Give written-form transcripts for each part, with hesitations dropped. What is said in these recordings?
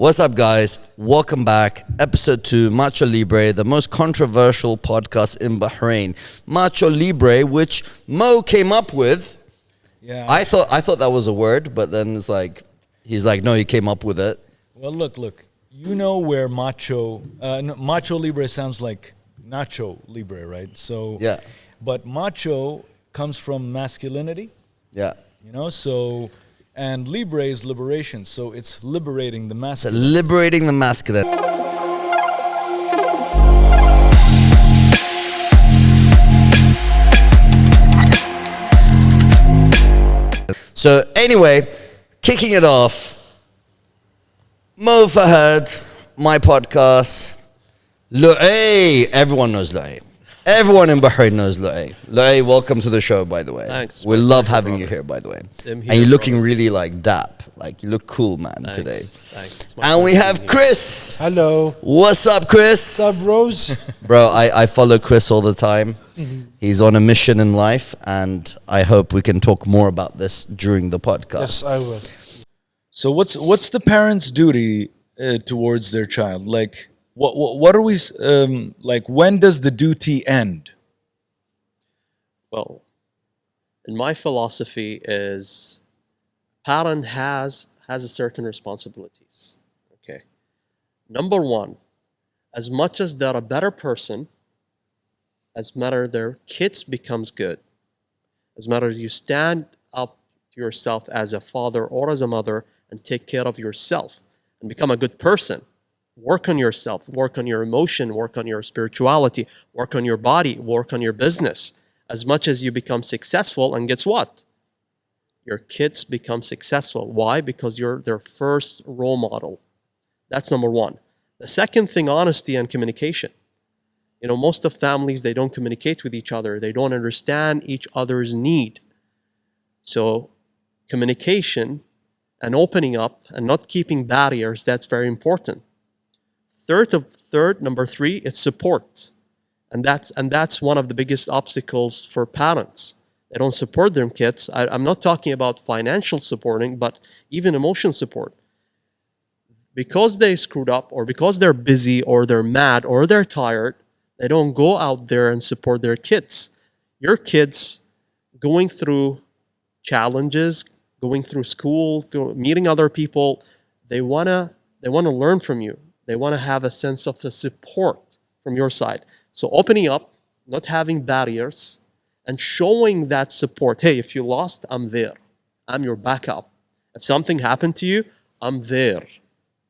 What's up, guys? Welcome back. Episode 2, Macho Libre, the most controversial podcast in Bahrain. Macho Libre, which Mo came up with. Yeah. I thought that was a word, but then he's like, no, he came up with it. Well, look. You know where Macho Libre sounds like Nacho Libre, right? So Yeah. But macho comes from masculinity, Yeah. and Libre is liberation, so it's liberating the So masculine. liberating the masculine. So anyway, kicking it off, Mo Fahad, my podcast, Lu'ay. Everyone knows Lu'ay. Everyone in Bahrain knows Lu'ay. Lu'ay, welcome to the show, by the way. Thanks. We love having you here, by the way. Same here, And you're looking brother. really like dap. Like you look cool, man, Thanks. today. Thanks. It's my And we pleasure have being here. Chris. Hello. What's up, Chris? What's up, Rose? Bro, I follow Chris all the time. He's on a mission in life, and I hope we can talk more about this during the podcast. Yes, I will. So what's the parent's duty towards their child? Like, what are we like? When does the duty end? Well, in my philosophy is parent has a certain responsibilities. Okay. Number one, as much as they're a better person, as matter their kids becomes good, as matter as you stand up to yourself as a father or as a mother and take care of yourself and become a good person. Work on yourself, work on your emotion, work on your spirituality, work on your body, work on your business. As much as you become successful, and guess what? Your kids become successful. Why? Because you're their first role model. That's number one. The second thing, honesty and communication. You know, most of families, they don't communicate with each other. They don't understand each other's need. So communication and opening up and not keeping barriers, that's very important. Number three, it's support. And that's one of the biggest obstacles for parents. They don't support their kids. I'm not talking about financial supporting, but even emotional support. Because they screwed up, or because they're busy, or they're mad, or they're tired, they don't go out there and support their kids. Your kids going through challenges, going through school, meeting other people, they wanna learn from you. They wanna have a sense of the support from your side. So opening up, not having barriers, and showing that support. Hey, if you lost, I'm there. I'm your backup. If something happened to you, I'm there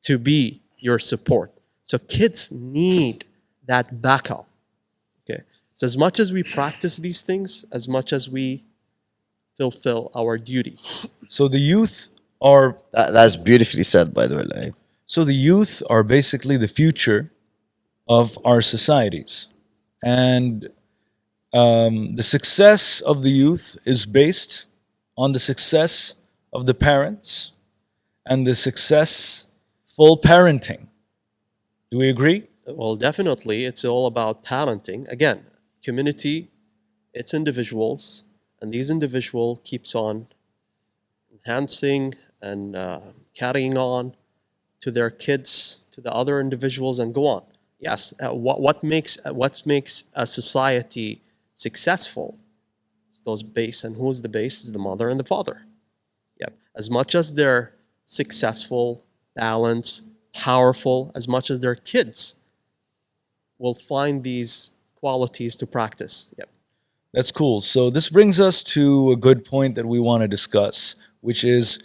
to be your support. So kids need that backup. Okay. So as much as we practice these things, as much as we fulfill our duty. So the youth are That's beautifully said, by the way. Lu'ay. So the youth are basically the future of our societies. And the success of the youth is based on the success of the parents and the successful parenting. Do we agree? Well, definitely, it's all about parenting. Again, community, it's individuals, and these individual keeps on enhancing and carrying on to their kids, to the other individuals, and go on. Yes, what makes a society successful is those base, and who's the base? Is the mother and the father. Yep. As much as they're successful, balanced, powerful, as much as their kids will find these qualities to practice. Yep. That's cool. So this brings us to a good point that we want to discuss, which is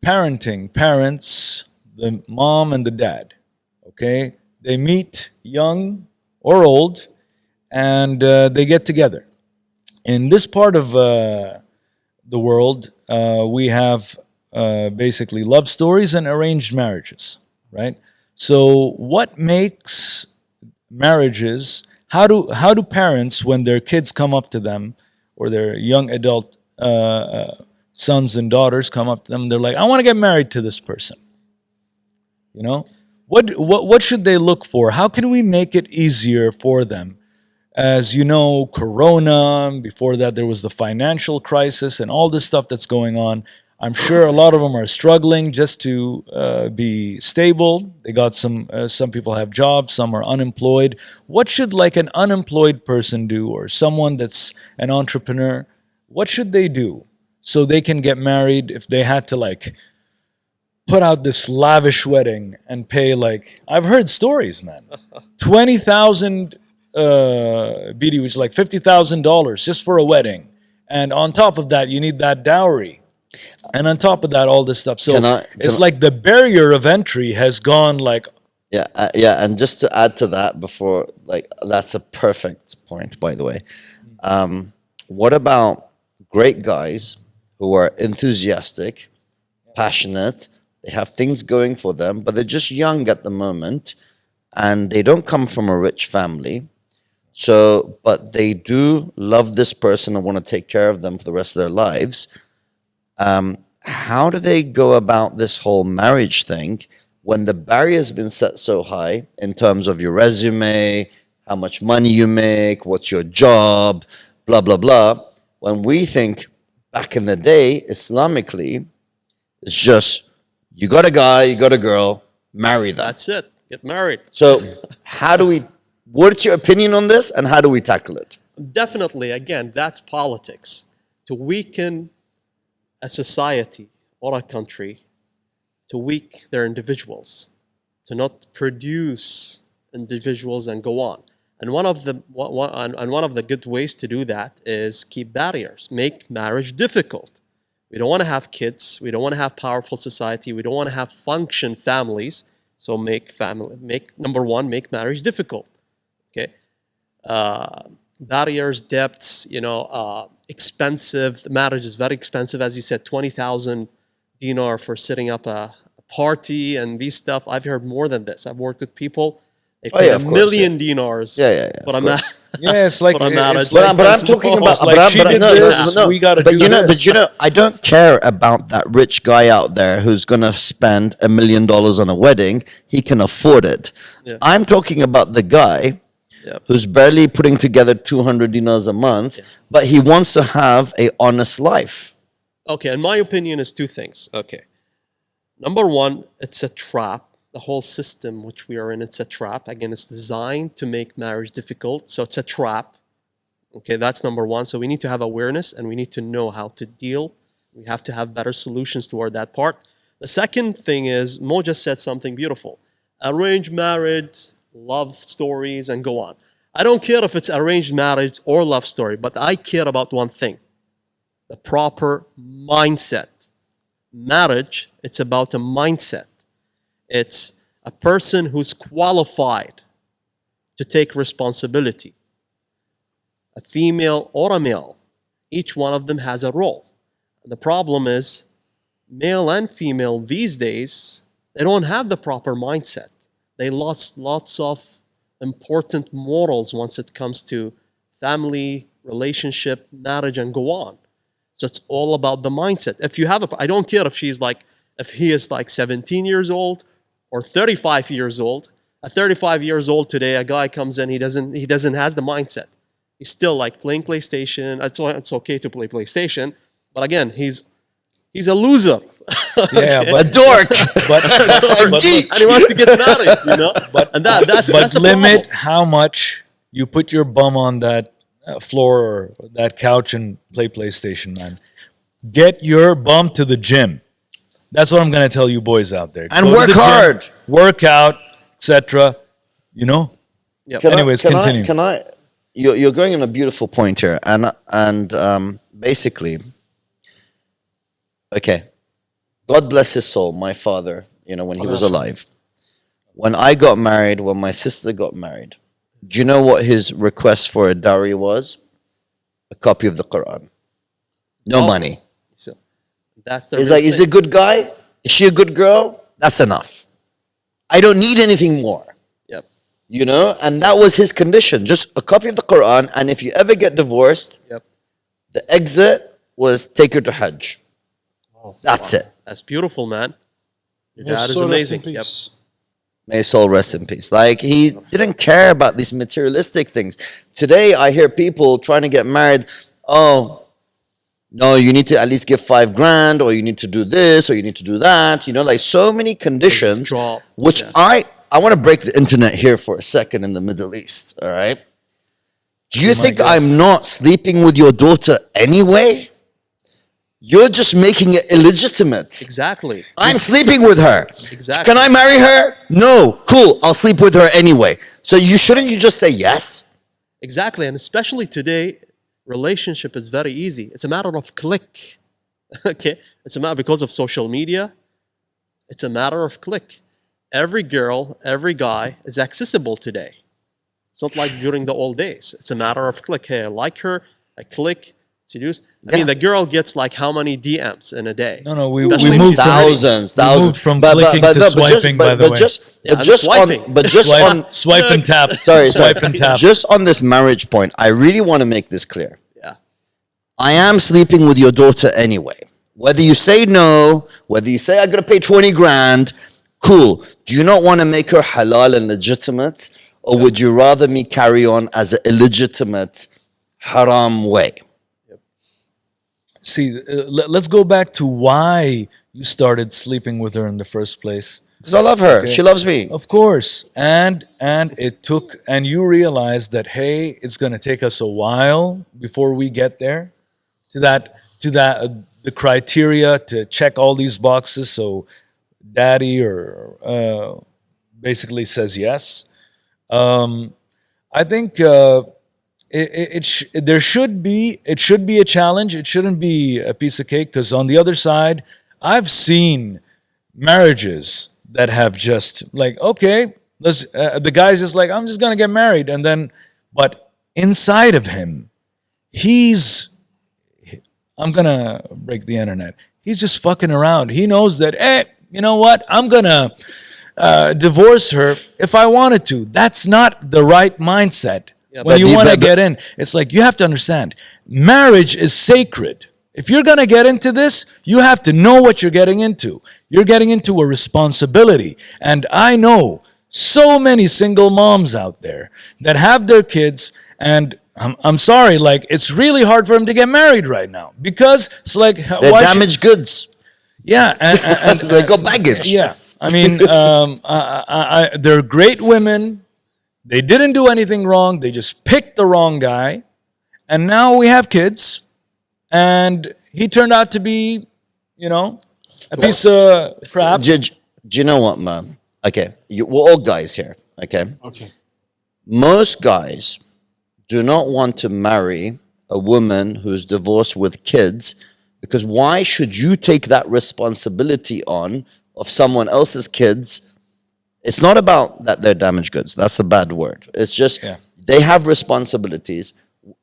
parenting. Parents, the mom and the dad, okay? They meet young or old, and they get together. In this part of the world, we have basically love stories and arranged marriages, right? So what makes marriages, how do parents, when their kids come up to them, or their young adult sons and daughters come up to them, they're like, I want to get married to this person. You know? What should they look for? How can we make it easier for them? As you know, Corona, before that there was the financial crisis and all this stuff that's going on. I'm sure a lot of them are struggling just to be stable. They got some people have jobs, some are unemployed. What should like an unemployed person do, or someone that's an entrepreneur? What should they do so they can get married if they had to like put out this lavish wedding and pay like, I've heard stories, man, 20,000 BD, which is like $50,000 just for a wedding, and on top of that you need that dowry, and on top of that all this stuff. So it's like the barrier of entry has gone like, yeah. And just to add to that, before, like, that's a perfect point, by the way. What about great guys who are enthusiastic, passionate, they have things going for them, but they're just young at the moment, and they don't come from a rich family. So, but they do love this person and want to take care of them for the rest of their lives. How do they go about this whole marriage thing when the barrier's been set so high in terms of your resume, how much money you make, what's your job, blah, blah, blah. When we think back in the day, Islamically, it's just, you got a guy, you got a girl, marry them. That's it. Get married. So what's your opinion on this, and how do we tackle it? Definitely, again, that's politics. To weaken a society or a country, to weaken their individuals, to not produce individuals and go on. And one of the good ways to do that is keep barriers, make marriage difficult. We don't want to have kids. We don't want to have powerful society. We don't want to have function families. So make number one, make marriage difficult. Okay, barriers, debts. Expensive. Marriage is very expensive, as you said. 20,000 dinar for setting up a party and these stuff. I've heard more than this. I've worked with people. They pay a million dinars. But I'm not. Yeah, it's like, but I'm talking about. Like she did this, we got to do this. But I don't care about that rich guy out there who's going to spend $1 million on a wedding. He can afford it. Yeah. I'm talking about the guy who's barely putting together 200 dinars a month, but he wants to have a honest life. Okay, and my opinion is two things. Okay, number one, it's a trap. The whole system which we are in, it's a trap. Again, it's designed to make marriage difficult. So it's a trap. Okay, that's number one. So we need to have awareness and we need to know how to deal. We have to have better solutions toward that part. The second thing is, Mo just said something beautiful. Arranged marriage, love stories, and go on. I don't care if it's arranged marriage or love story, but I care about one thing: the proper mindset. Marriage, it's about a mindset. It's a person who's qualified to take responsibility. A female or a male, each one of them has a role. And the problem is, male and female these days, they don't have the proper mindset. They lost lots of important morals once it comes to family, relationship, marriage, and go on. So it's all about the mindset. If you have I don't care if he is like 17 years old or 35 years old. At 35 years old today, a guy comes in, he doesn't has the mindset. He's still like playing PlayStation. It's okay to play PlayStation, but again, he's a loser. Yeah, but a dork. but and he wants to get married, That's the limit problem. How much you put your bum on that floor or that couch and play PlayStation, man. Get your bum to the gym. That's what I'm going to tell you boys out there. And work hard. Gym, work out, etc. Yep. Anyways, continue. You're going on a beautiful point here. And basically, okay, God bless his soul, my father, when he was alive. When I got married, when my sister got married, do you know what his request for a dowry was? A copy of the Quran. No money. He's like, is he a good guy? Is she a good girl? That's enough. I don't need anything more. Yep. And that was his condition. Just a copy of the Quran. And if you ever get divorced, the exit was take her to Hajj. Oh, that's it. That's beautiful, man. Your dad is amazing. Yep. May his soul rest in peace. Like, he didn't care about these materialistic things. Today, I hear people trying to get married. Oh, no, you need to at least give 5 grand, or you need to do this, or you need to do that. You know, like so many conditions, drop, which yeah. I want to break the internet here for a second in the Middle East. All right. Do you Be my think guest. I'm not sleeping with your daughter anyway? You're just making it illegitimate. Exactly. I'm sleeping with her. Exactly. Can I marry her? No. Cool. I'll sleep with her anyway. So shouldn't you just say yes? Exactly. And especially today, relationship is very easy. It's a matter of click. Okay? It's a matter because of social media. It's a matter of click. Every girl, every guy is accessible today. It's not like during the old days. It's a matter of click. Hey, I like her. I click, seduce. I mean, the girl gets like how many DMs in a day? No, we Especially if moved she's pretty. thousands. We moved from clicking to swiping, by the way. Yeah, I'm swiping. Swipe and tap. Sorry, Swipe and tap. just on this marriage point, I really want to make this clear. Yeah. I am sleeping with your daughter anyway. Whether you say no, whether you say I gotta pay 20 grand, cool. Do you not want to make her halal and legitimate? Or would you rather me carry on as an illegitimate, haram way? See, let's go back to why you started sleeping with her in the first place. Because I love her. Okay. She loves me. Of course. And it took, and you realized that, hey, it's going to take us a while before we get there to the criteria to check all these boxes. So daddy or basically says yes. I think there should be a challenge. It shouldn't be a piece of cake, because on the other side, I've seen marriages that have just like, okay, let's. The guy's just like, I'm just gonna get married, and then, but inside of him, I'm gonna break the internet. He's just fucking around. He knows that, hey, you know what? I'm gonna divorce her if I wanted to. That's not the right mindset. Yeah, When you want to get in, it's like, you have to understand, marriage is sacred. If you're going to get into this, you have to know what you're getting into. You're getting into a responsibility. And I know so many single moms out there that have their kids, and I'm sorry, like, it's really hard for them to get married right now, because it's like, They're damaged goods. Yeah, and They got baggage. Yeah, I mean, they're great women. They didn't do anything wrong. They just picked the wrong guy. And now we have kids. And he turned out to be, a piece of crap. Do you know what, man? Okay, we're all guys here, okay? Okay. Most guys do not want to marry a woman who's divorced with kids, because why should you take that responsibility on of someone else's kids? It's not about that they're damaged goods. That's a bad word. It's just they have responsibilities.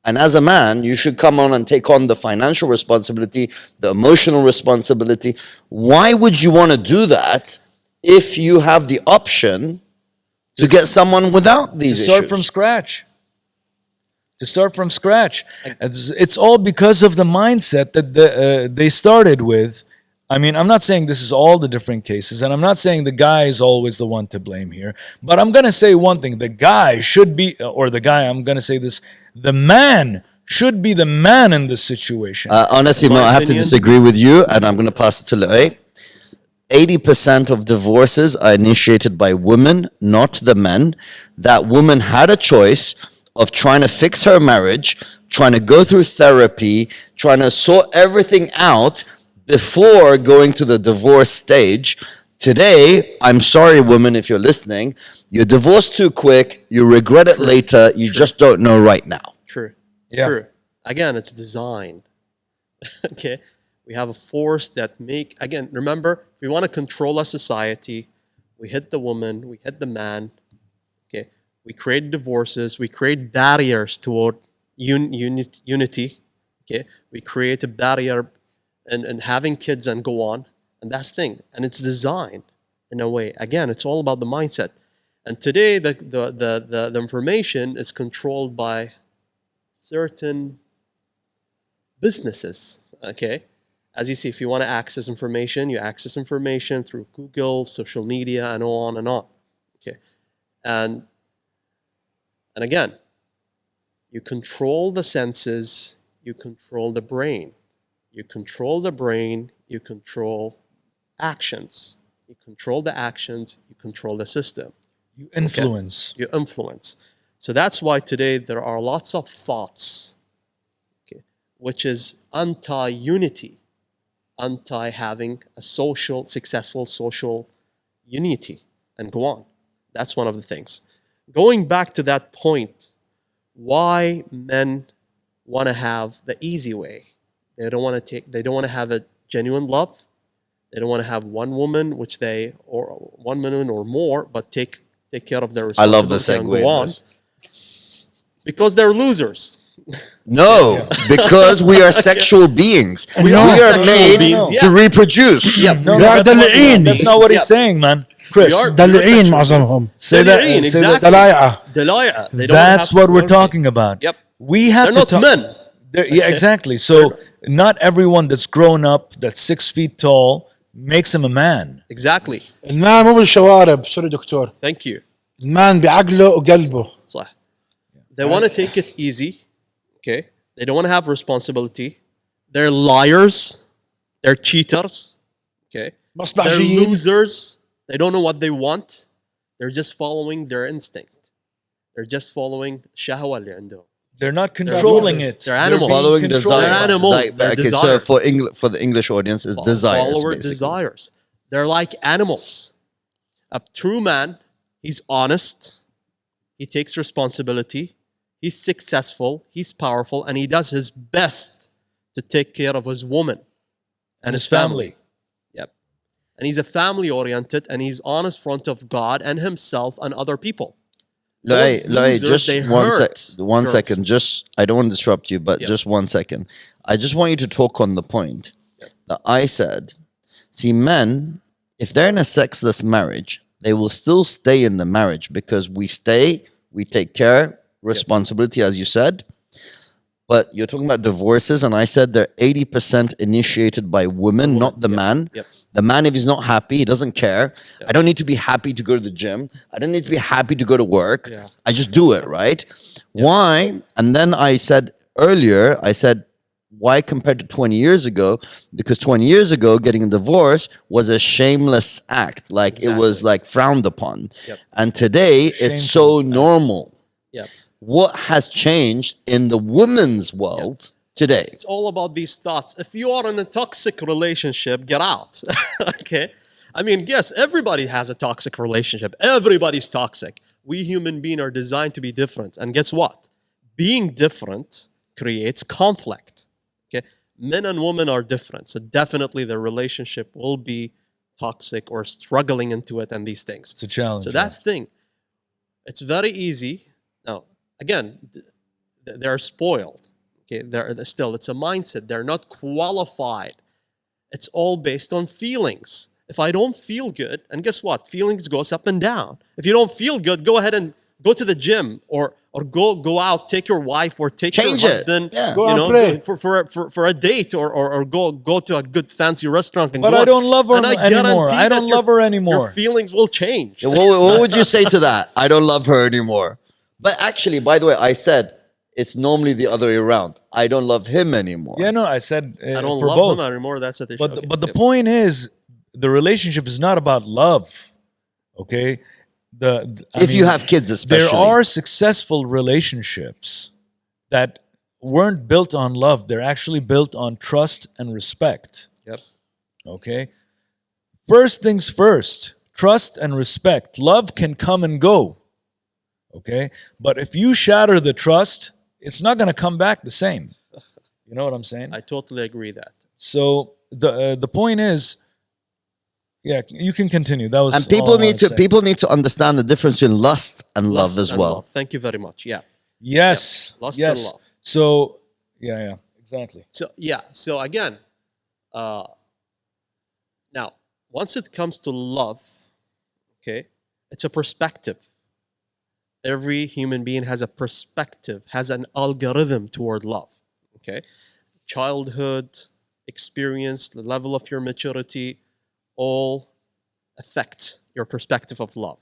And as a man, you should come on and take on the financial responsibility, the emotional responsibility. Why would you want to do that if you have the option to get someone without these To start issues? from scratch. To start from scratch. It's all because of the mindset that they started with. I mean, I'm not saying this is all the different cases, and I'm not saying the guy is always the one to blame here, but I'm going to say one thing. The guy should be, I'm going to say this, the man should be the man in this situation. Honestly, Mo, I have to disagree with you, and I'm going to pass it to Lu'ay. 80% of divorces are initiated by women, not the men. That woman had a choice of trying to fix her marriage, trying to go through therapy, trying to sort everything out before going to the divorce stage. Today, I'm sorry, women, if you're listening, you're divorced too quick, you regret it later, you just don't know right now. True. Yeah. True. Again, it's designed. Okay? We have a force that remember, if we want to control a society, we hit the woman, we hit the man. Okay? We create divorces, we create barriers toward unity. Okay? We create a barrier and having kids and go on. And that's the thing. And it's designed in a way. Again, it's all about the mindset. And today, the information is controlled by certain businesses. Okay? As you see, if you want to access information, you access information through Google, social media, and on and on. Okay? And again, you control the senses, you control the brain. You control the brain, you control actions. You control the actions, you control the system. You influence. You influence. So that's why today there are lots of thoughts, okay, which is anti-unity, anti-having a successful social unity, and go on. That's one of the things. Going back to that point, why men want to have the easy way. They don't want to have a genuine love. They don't want to have one woman, or 1 million or more, but take care of their I love responsibility the and segue. go on. Because they're losers. No, because we are sexual beings. We are made to reproduce. Yeah. No, They are دلعين. that's not what he's saying, man. Chris, We are- دلعين sexual معظمهم. say that. دلعين, Say that. exactly. دلايعة. Dalaya. They don't That's have what to we're work it. talking about. Yep. We have They're to not talk. men. Yeah, exactly. So not everyone that's grown up, that's 6 feet tall, makes him a man. Exactly. المان مو بالشوارب. سوري دكتور. Thank you. المان بعقله وقلبه. صح. They want to take it easy. Okay. They don't want to have responsibility. They're liars. They're cheaters. Okay. They're مصلحجيين. losers. They don't know what they want. They're just following their instinct. They're just following shahwa اللي عندهم. They're not controlling losers. it. They're animals. Following controlled. desires. They're animals. They're Okay, desires. so for the English audience, it's desires. Follower Basically. desires. They're like animals. A true man, he's honest. He takes responsibility. He's successful. He's powerful. And he does his best to take care of his woman and his family. Yep. And he's a family oriented and he's honest front of God and himself and other people. Those losers, Just they one hurt one girls. second. Just I don't want to disrupt you, but Yeah. just 1 second. I just want you to talk on the point that I said. See, men, if they're in a sexless marriage, they will still stay in the marriage because we take care, responsibility, as you said. But you're talking about divorces, and I said they're 80% initiated by women, not the man. Yep. The man, if he's not happy, he doesn't care. Yep. I don't need to be happy to go to the gym. I don't need to be happy to go to work. Yeah. I just do it, right? Why? And then I said earlier, why compared to 20 years ago? Because 20 years ago, getting a divorce was a shameless act. Like it was Exactly. like frowned upon. Yep. And today, it's so normal. Yep. What has changed in the women's world today? It's all about these thoughts. If you are in a toxic relationship, get out. Okay? I mean, yes, everybody has a toxic relationship. Everybody's toxic. We human beings are designed to be different. And guess what? Being different creates conflict. Okay? Men and women are different. So definitely the relationship will be toxic or struggling into it and these things. It's a challenge. So that's the thing. It's very easy. Now, again, they're spoiled. Okay, they're still, it's a mindset. They're not qualified. It's all based on feelings. If I don't feel good, and guess what? Feelings goes up and down. If you don't feel good, go ahead and go to the gym or go out, take your wife or take Change your it. husband, Yeah. Go you and know, pray. for a date or go to a good fancy restaurant and But go I out. don't love her And I anymore. guarantee I don't that love her Your anymore. feelings will change. What would you say to that? I don't love her anymore. But actually, by the way, I said it's normally the other way around. I don't love him anymore. Yeah, no, I said I don't for love both. him anymore. That's the issue. But Okay, but the yep. point is, the relationship is not about love. Okay, I If you mean, have kids, especially. there are successful relationships that weren't built on love. They're actually built on trust and respect. Yep. Okay. First things first, trust and respect. Love can come and go. Okay. But if you shatter the trust, it's not going to come back the same. You know what I'm saying? I totally agree that. So the point is, yeah, you can continue. That was And all people I wanted to say. people need to understand the difference in lust and love Lust as and well. love. Thank you very much. Yeah. Yes. Lust and yes. love. So yeah, exactly. So again, now once it comes to love, okay, it's a perspective. Every human being has a perspective, has an algorithm toward love. Okay, childhood experience, the level of your maturity, all affects your perspective of love.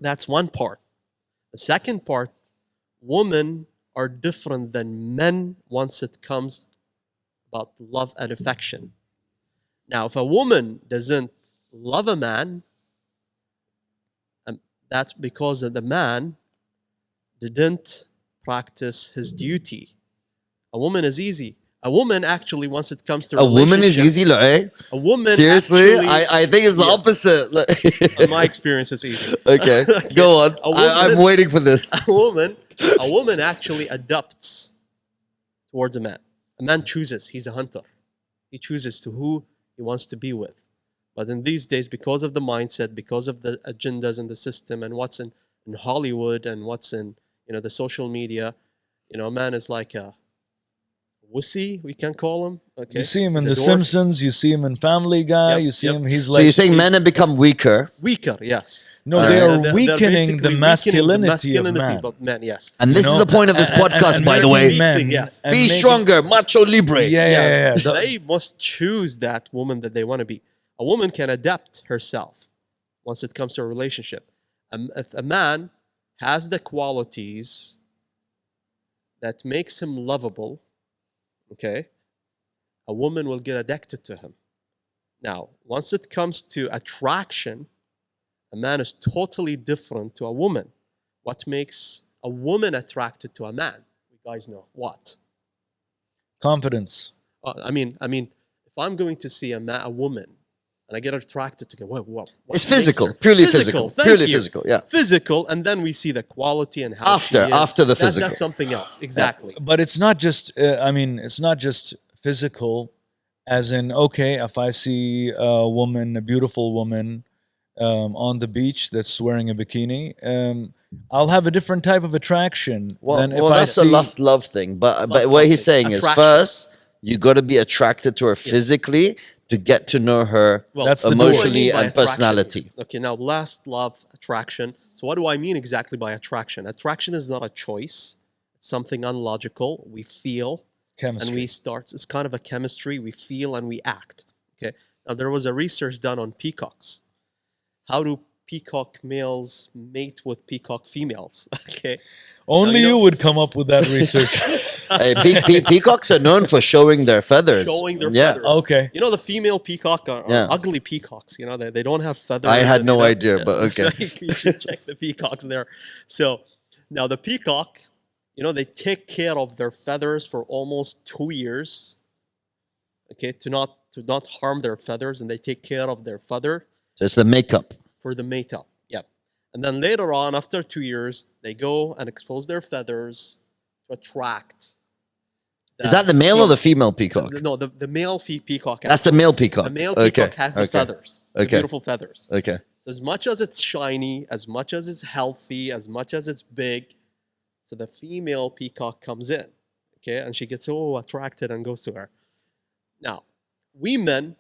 That's one part. The second part, women are different than men once it comes about love and affection. Now, if a woman doesn't love a man, that's because the man didn't practice his duty. A woman is easy. A woman actually, once it comes to A woman is relationship- easy, Lu'ay? A woman Seriously? actually- I think it's the Yeah. opposite. in my experience, it's easy. Okay, go on. A woman- I'm waiting for this. A woman actually adapts towards a man. A man chooses. He's a hunter. He chooses to who he wants to be with. But in these days, because of the mindset, because of the agendas in the system, and what's in Hollywood and what's in the social media, a man is like a wussy, we can call him. Okay, You see him in He's a The dwarf. Simpsons. You see him in Family Guy. Yep, You see yep. him. He's So like you're saying men have become weaker, Weaker, yes. no, All they right. are They're weakening the basically masculinity of man. of men, yes. and this You is know, the point of this podcast, by the way. making men Yes. and Be making- stronger, macho libre. Yeah. The- They must choose that woman that they want to be. A woman can adapt herself once it comes to a relationship. If a man has the qualities that makes him lovable, okay, a woman will get addicted to him. Now, once it comes to attraction, a man is totally different to a woman. What makes a woman attracted to a man? You guys know what? confidence. I mean, if I'm going to see a woman and I get attracted to what It's makes physical, her- purely physical. Thank Purely you. physical, yeah. Physical, and then we see the quality and how After- she is. after the That's physical. something else. Exactly. But it's not just. It's not just physical, as in okay, if I see a woman, a beautiful woman, on the beach that's wearing a bikini, I'll have a different type of attraction than if I that's see. the lust love thing. But Lust, what love he's thing. saying is Attraction. first, you got to be attracted to her physically to get to know her Well, That's the what do I emotionally mean by and attraction? personality. Okay, now last love, attraction. So what do I mean exactly by attraction? Attraction is not a choice. It's something unlogical. We feel Chemistry. and we start. It's kind of a chemistry. We feel and we act. Okay. Now there was a research done on peacocks. How do peacock males mate with peacock females? Okay. Only Now, you you know- would come up with that research. Hey, peacocks are known for showing their feathers. Showing their yeah. feathers. Okay. You know, the female peacock are Yeah. ugly peacocks. You know, they don't have feathers. I had and, no you know, idea, but okay. You should check the peacocks there. So now the peacock, they take care of their feathers for almost 2 years. Okay, to not harm their feathers, and they take care of their feather So it's the makeup. for the mate up. Yep. And then later on, after 2 years, they go and expose their feathers to attract. Is that the male or the female peacock? No, the male peacock. That's the male peacock. The male Okay, peacock has the okay, feathers, the okay. beautiful feathers. Okay. So as much as it's shiny, as much as it's healthy, as much as it's big, so the female peacock comes in, okay, and she gets so attracted and goes to her. Now, we men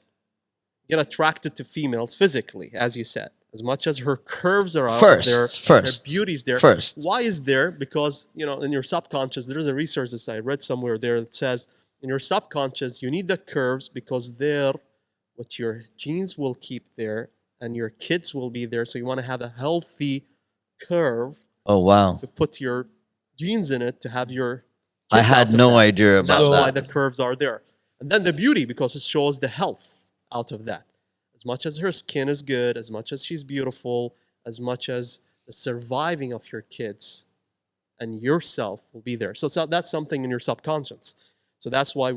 get attracted to females physically, as you said. As much as her curves are out, First. their beauty's there. First. Why is there? Because, in your subconscious, there's a research that I read somewhere there that says in your subconscious, you need the curves because they're what your genes will keep there and your kids will be there. So you want to have a healthy curve Oh, wow. to put your genes in it to have your I kids had out of no that. idea about That's why that. the curves are there. And then the beauty, because it shows the health out of that. As much as her skin is good, as much as she's beautiful, as much as the surviving of your kids and yourself will be there. So that's something in your subconscious. So that's why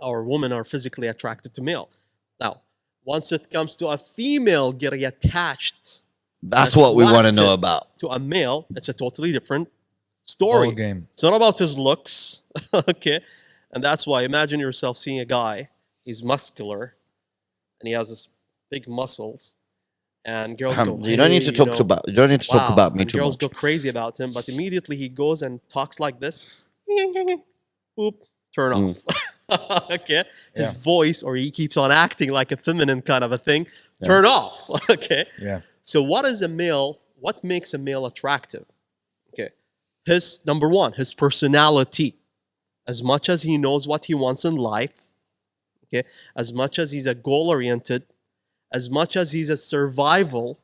our women are physically attracted to male. Now, once it comes to a female getting attached That's what we want to know attracted about. to a male, it's a totally different story. Ball game. It's not about his looks, okay? And that's why imagine yourself seeing a guy, he's muscular, and he has this big muscles, and girls go, You don't need to "Hey, talk about. You don't need to talk wow." about me And too girls much. go crazy about him, but immediately he goes and talks like this. Boop, turn off. Okay, his Yeah. voice, or he keeps on acting like a feminine kind of a thing. Turn off. Okay. Yeah. So what makes a male attractive? Okay. His number one, his personality. As much as he knows what he wants in life, okay, as much as he's a goal-oriented, as much as he's a survival,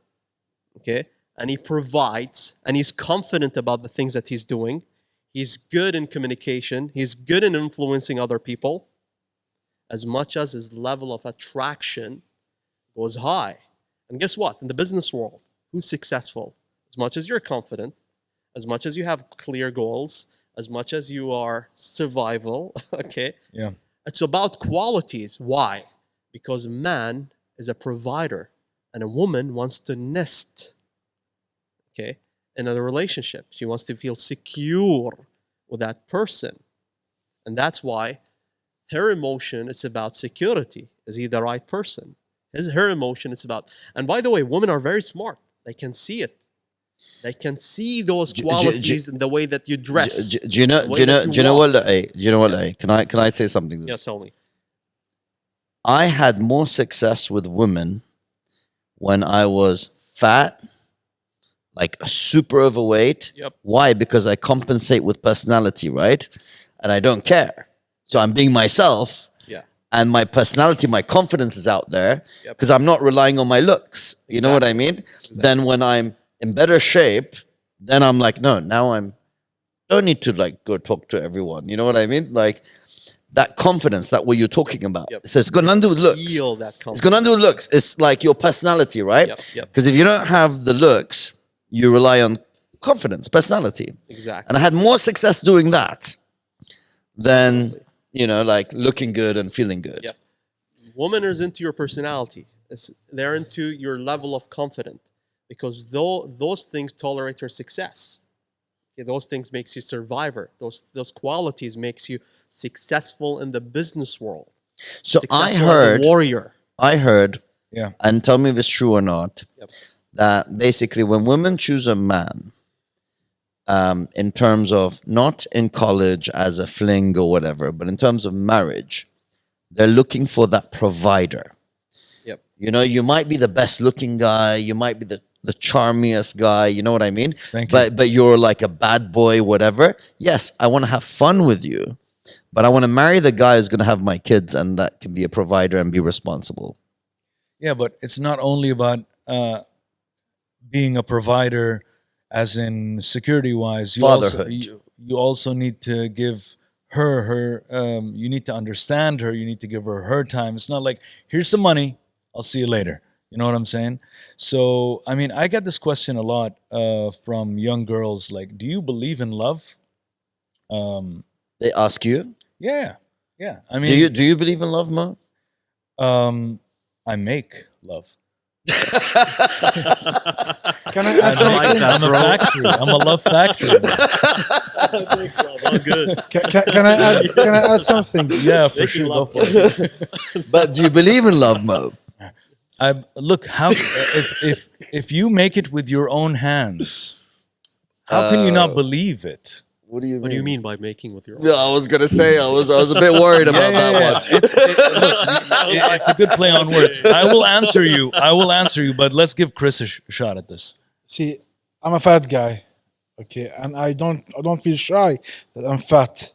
okay, and he provides, and he's confident about the things that he's doing, He's good in communication. He's good in influencing other people. As much as his level of attraction goes high. And guess what? In the business world, who's successful? As much as you're confident, as much as you have clear goals, as much as you are survival, okay? Yeah. It's about qualities. Why? Because man is a provider and a woman wants to nest, okay, in a relationship. She wants to feel secure with that person. And that's why her emotion is about security. Is he the right person? Her emotion is about, and by the way, women are very smart. They can see it. They can see those qualities in the way that you dress. Do you know what? Can I say something? Yeah, tell me. I had more success with women when I was fat, like super overweight. Yep. Why? Because I compensate with personality, right? And I don't care. So I'm being myself. Yeah. And my personality, my confidence is out there because I'm not relying on my looks. You know what I mean? Exactly. Then when I'm in better shape, then I'm like, no, now don't need to like go talk to everyone. You know what I mean? Like that confidence, that what you're talking about. Yep. So it's got nothing to do with looks. Feel that It's confidence. got nothing to do with looks. It's like your personality, right? Yep. Because if you don't have the looks, you rely on confidence, personality. Exactly. And I had more success doing that than, like looking good and feeling good. Yep. Woman is into your personality. They're into your level of confidence because those things tolerate your success. Okay, those things makes you survivor. Those qualities makes you successful in the business world. So Successful as a warrior. I heard, Yeah. and tell me if it's true or not, Yep. that basically when women choose a man, in terms of not in college as a fling or whatever, but in terms of marriage, they're looking for that provider. Yep. You might be the best looking guy, you might be the charmiest guy, you know what I mean? Thank you. But you're like a bad boy, whatever. Yes, I want to have fun with you, but I want to marry the guy who's going to have my kids and that can be a provider and be responsible. Yeah, but it's not only about being a provider, as in security wise. Fatherhood. You also need to give her. You need to understand her. You need to give her time. It's not like, here's some money, I'll see you later. You know what I'm saying? So, I mean, I get this question a lot from young girls. Like, do you believe in love? They ask you, Yeah. I mean, do you believe in love, Mo? I make love. Can I add something? I'm a factory. I'm a love factory. Oh, good. Can I add something? Yeah, for sure. Go for it. But do you believe in love, Mo? Look, how if you make it with your own hands, how can you not believe it? What do you mean? What do you mean by making with your own? Yeah, I was gonna say I was a bit worried about that one. It's a good play on words. I will answer you, but let's give Chris a shot at this. See, I'm a fat guy, okay, and I don't feel shy that I'm fat.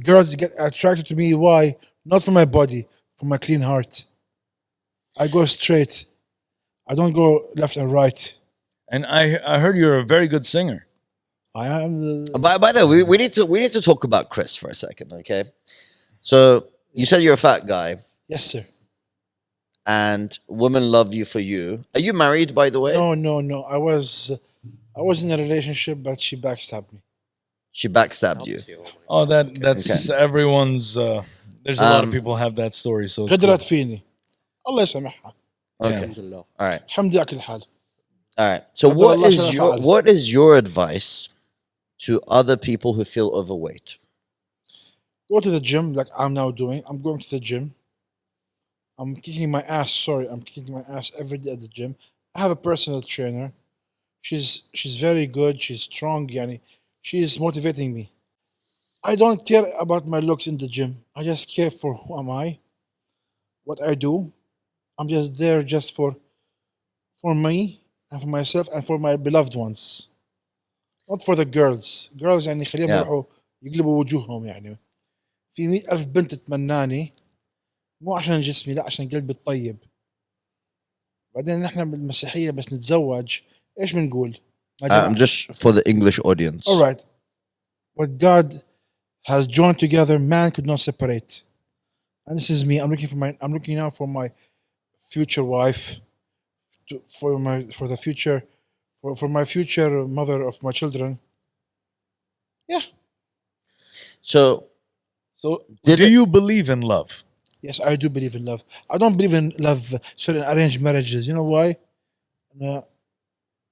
Girls get attracted to me. Why? Not for my body, for my clean heart. I go straight. I don't go left and right. And I heard you're a very good singer. I am. By the way, we need to talk about Chris for a second, okay? So you said you're a fat guy, Yes, sir. and women love you for you. Are you married, by the way? No. I was in a relationship, but she backstabbed me. She backstabbed you. Oh, that's everyone's. There's a lot of people have that story. So it's غدرت cool. فيني. الله يسامحها. Okay. Alhamdulillah. All right. الحمد لله كل حال. All right. So قدر الله شاء فعل. what is your advice to other people who feel overweight? Go to the gym like I'm now doing. I'm going to the gym. I'm kicking my ass. Sorry, I'm kicking my ass every day at the gym. I have a personal trainer. She's very good. She's strong. Yani, she's motivating me. I don't care about my looks in the gym. I just care for who am I, what I do. I'm just there just for me and for myself and for my beloved ones. Not for the girls. Girls يعني خليهم Yeah. يروحوا يقلبوا وجوههم يعني. في 100,000 بنت تتمناني مو عشان جسمي لا عشان قلبي الطيب. بعدين نحن بالمسيحية بس نتزوج ايش بنقول؟ Just for the English audience. All right. what God has joined together, man could not separate. And this is me. I'm looking now for my future wife, for the future, for my future mother of my children. Yeah. So So, Did do it- you believe in love? Yes, I do believe in love. I don't believe in love, certain arranged marriages. You know why? No,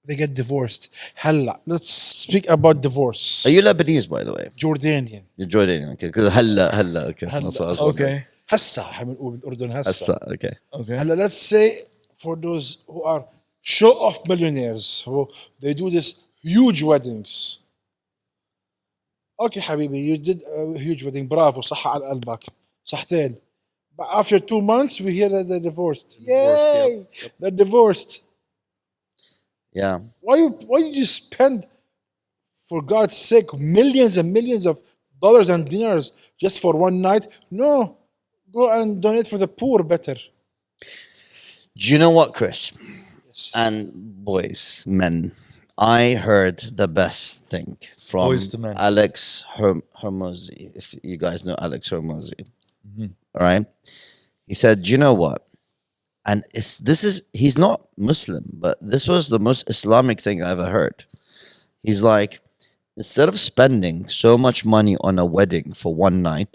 they get divorced. Halla. Let's speak about divorce. are you Lebanese, by the way? Jordanian. You're Jordanian, okay? Because hella, okay. That's what I was wondering. Okay. هسا حنقول بالأردن هسا. Hassa, okay. Okay. هلا let's say for those who are show off millionaires who they do this huge weddings. Okay حبيبي, you did a huge wedding, bravo, صح على قلبك, صحتين. But after 2 months we hear that they're divorced. Yay! They're divorced. Yeah. Why you spend, for God's sake, millions and millions of dollars and dinars just for one night? No, go and donate for the poor better. Do you know what, Chris? Yes. And boys, men, I heard the best thing from Boys to men. Alex Hermosi. If you guys know Alex Hermosi, Mhm. all right? He said, "Do you know what?" And he's not Muslim, but this was the most Islamic thing I ever heard. He's like, instead of spending so much money on a wedding for one night,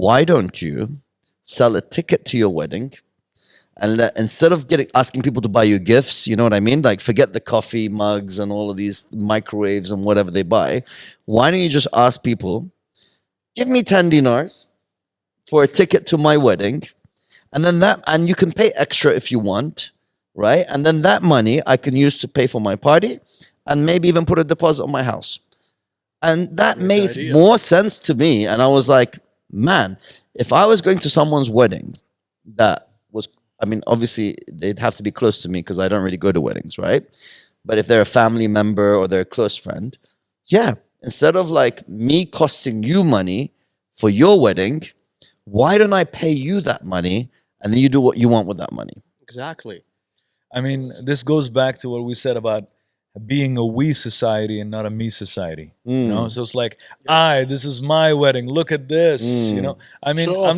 why don't you sell a ticket to your wedding? And instead of asking people to buy you gifts, you know what I mean? Like, forget the coffee mugs and all of these microwaves and whatever they buy. Why don't you just ask people, give me 10 dinars for a ticket to my wedding, and you can pay extra if you want, right? And then that money I can use to pay for my party and maybe even put a deposit on my house. And that Great made idea. more sense to me. And I was like, man, if I was going to someone's wedding that was, I mean, obviously they'd have to be close to me because I don't really go to weddings, right? But if they're a family member or they're a close friend, yeah, instead of like me costing you money for your wedding, why don't I pay you that money and then you do what you want with that money? Exactly. I mean, this goes back to what we said about being a we society and not a me society. You know, so it's like, this is my wedding. Look at this. You know, I mean, Show I'm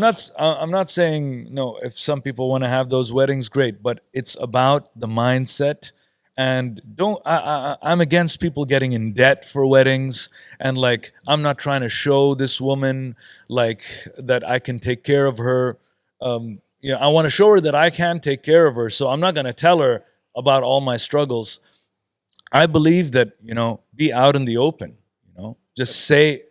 not saying no. If some people want to have those weddings, great. But it's about the mindset. And I'm against people getting in debt for weddings. And like, I'm not trying to show this woman like that I can take care of her. You know, I want to show her that I can take care of her. So I'm not going to tell her about all my struggles. I believe that, you know, be out in the open, you know, just say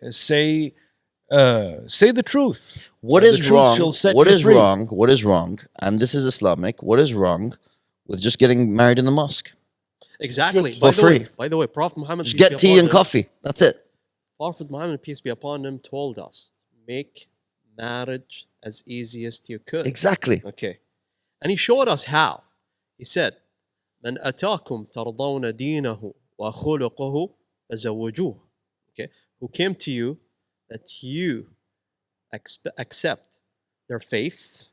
the truth. What The is truth wrong? shall set What you is free. wrong? What is wrong? And this is Islamic. What is wrong with just getting married in the mosque? Exactly. For free. By the way, Prophet Muhammad, Just peace be get tea upon and him, coffee. That's it. Prophet Muhammad, peace be upon him, told us, make marriage as easy as you could. Exactly. Okay. And he showed us how. He said, من أتاكم ترضون دينه وخلقه فزوجوه. Okay. Who came to you that you accept their faith,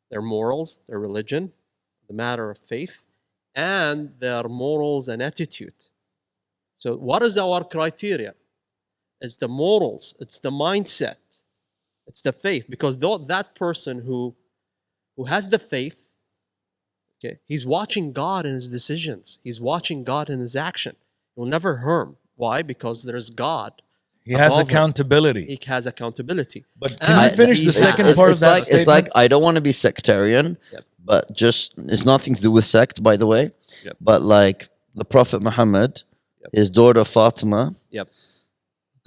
their morals, their religion, the matter of faith, and their morals and attitude. So what is our criteria? It's the morals, it's the mindset, it's the faith. Because that person who has the faith, okay, he's watching God in his decisions. He's watching God in his action. He will never harm. Why? Because there's God. He has above him. accountability. He has accountability. But can you And finish the he's second asked- part of that It's statement? like, I don't want to be sectarian, Yep. but just, it's nothing to do with sect, by the way. Yep. But like the Prophet Muhammad, Yep. his daughter Fatima Yep.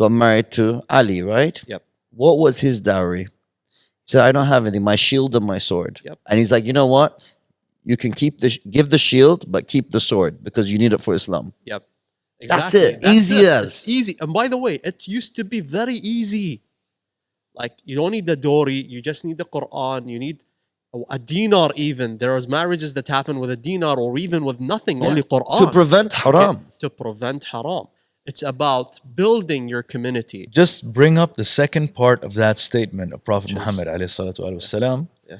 got married to Ali, right? Yep. What was his dowry? He said, I don't have anything, my shield and my sword. Yep. And he's like, you know what? You can give the shield, but keep the sword because you need it for Islam. Yep. That's Exactly. it. Easy it. as. It's easy. And by the way, it used to be very easy. Like, you don't need the Dori, you just need the Quran, you need a dinar even. There is marriages that happen with a dinar or even with nothing, only Quran. To prevent haram. Okay? To prevent haram. It's about building your community. Just bring up the second part of that statement of Prophet Muhammad alayhi salatu wasalam. Yeah.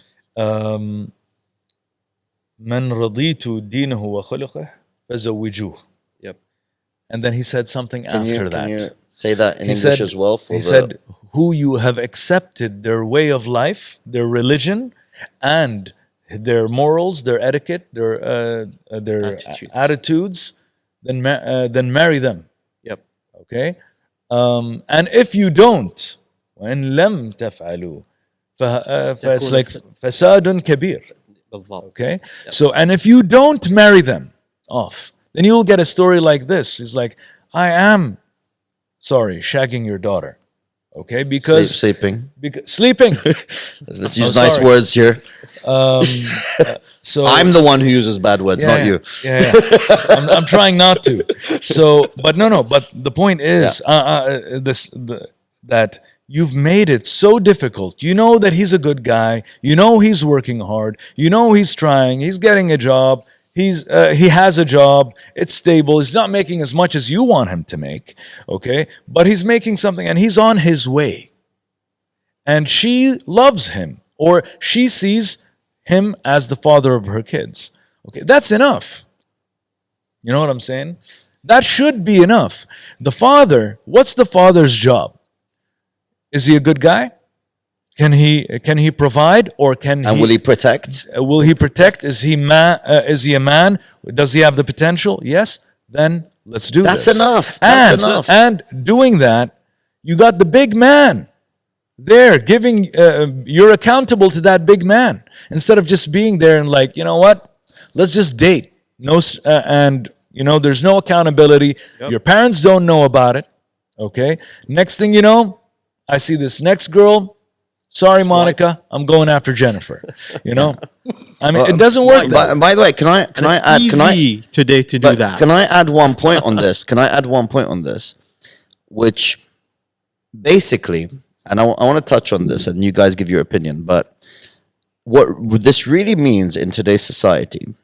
من رضيت دينه وخلقه فزوجوه. Yep. And then he said something after that. Can you Say that in He English said, as well. For he the, said, who you have accepted their way of life, their religion, and their morals, their etiquette, their attitudes, then marry them. Yep. Okay, and if you don't, وإن لم تفعلوا, it's like فساد كبير. بالضبط. Okay, so and if you don't marry them off, then you'll get a story like this. He's like, I am sorry, shagging your daughter. Okay, because sleeping. Sleeping. Let's use nice words here. So I'm the one who uses bad words, not you. Yeah. I'm trying not to. So, but no. But the point is, that you've made it so difficult. You know that he's a good guy. You know he's working hard. You know he's trying. He's getting a job. He has a job. It's stable. He's not making as much as you want him to make. Okay, but he's making something, and he's on his way. And she loves him, or she sees him as the father of her kids. Okay, that's enough. You know what I'm saying? That should be enough. The father, what's the father's job? Is he a good guy? Can he provide, or and will he protect? Will he protect? Is he a man? Does he have the potential? Yes. Then let's do this. That's enough. That's enough. And doing that, you got the big man there giving. You're accountable to that big man instead of just being there and like, you know what? Let's just date. No, and there's no accountability. Yep. Your parents don't know about it. Okay. Next thing you know, I see this next girl. Sorry, Monica, I'm going after Jennifer. I mean, it doesn't work. By the way, can I add? Easy today to do that. Can I add one point on this? Which basically, and I want to touch on this, and you guys give your opinion. But what this really means in today's society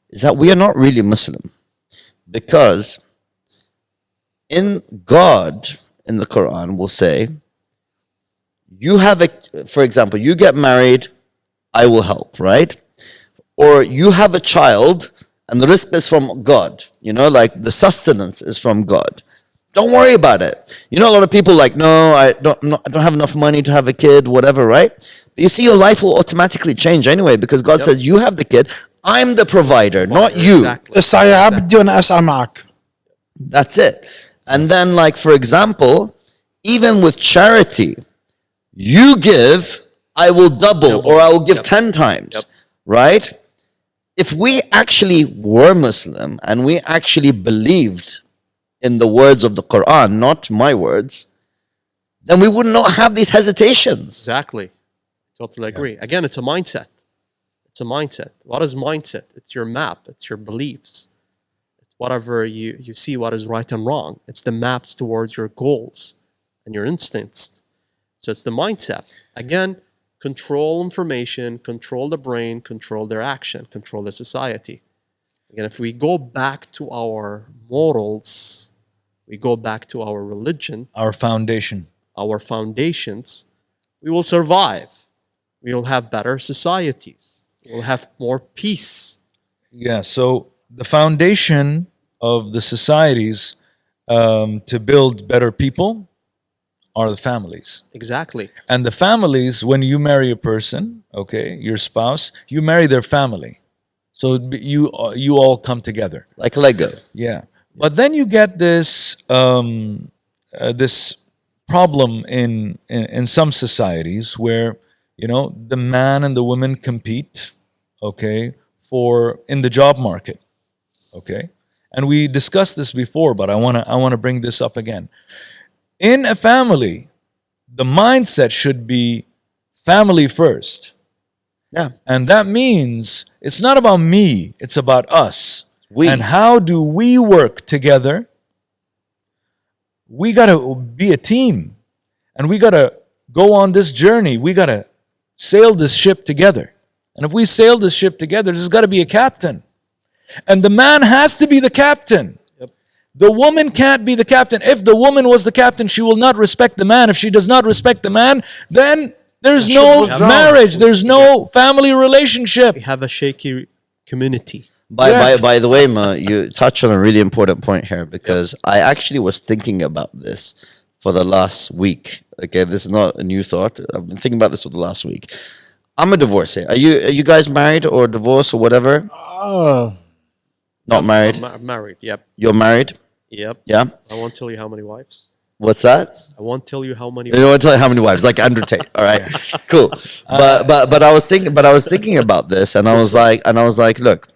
is that we are not really Muslim, because in God, in the Quran, will say, for example, you get married, I will help, right? Or you have a child and the rizq is from God, like the sustenance is from God. Don't worry about it. A lot of people like, no, I don't have enough money to have a kid, whatever, right? But you see, your life will automatically change anyway, because God says, you have the kid, I'm the provider, not you. Exactly. That's it. And then, like, for example, even with charity, you give, I will double, or I will give 10 times, right? If we actually were Muslim and we actually believed in the words of the Quran, not my words, then we would not have these hesitations. Exactly. Totally agree. Again, it's a mindset. It's a mindset. What is mindset? It's your map. It's your beliefs. It's whatever you see what is right and wrong. It's the maps towards your goals and your instincts. So it's the mindset. Again, control information, control the brain, control their action, control the society. Again, if we go back to our morals, we go back to our religion, our foundations, we will survive. We will have better societies. We'll have more peace. Yeah, so the foundation of the societies to build better people are the families. Exactly. And the families, when you marry a person, okay, your spouse, you marry their family. So you all come together. Like Lego. Yeah. But then you get this this problem in some societies where, the man and the woman compete, okay, in the job market. Okay? And we discussed this before, but I want to bring this up again. In a family, the mindset should be family first. Yeah. And that means it's not about me, it's about us. And how do we work together? We got to be a team. And we got to go on this journey. We got to sail this ship together. And if we sail this ship together, there's got to be a captain. And the man has to be the captain. The woman can't be the captain. If the woman was the captain, she will not respect the man. If she does not respect the man, then there's no marriage. There's no family relationship. We have a shaky community. By the way, Ma, you touched on a really important point here because I actually was thinking about this for the last week. Okay, this is not a new thought. I've been thinking about this for the last week. I'm a divorcee. Are you guys married or divorced or whatever? Not married. I'm married. Yep. You're married? Yep. Yeah. I won't tell you how many wives. What's that? I won't tell you how many. You don't want to tell you how many wives, like Undertale. All right, cool. But I was thinking about this, and I was like, look,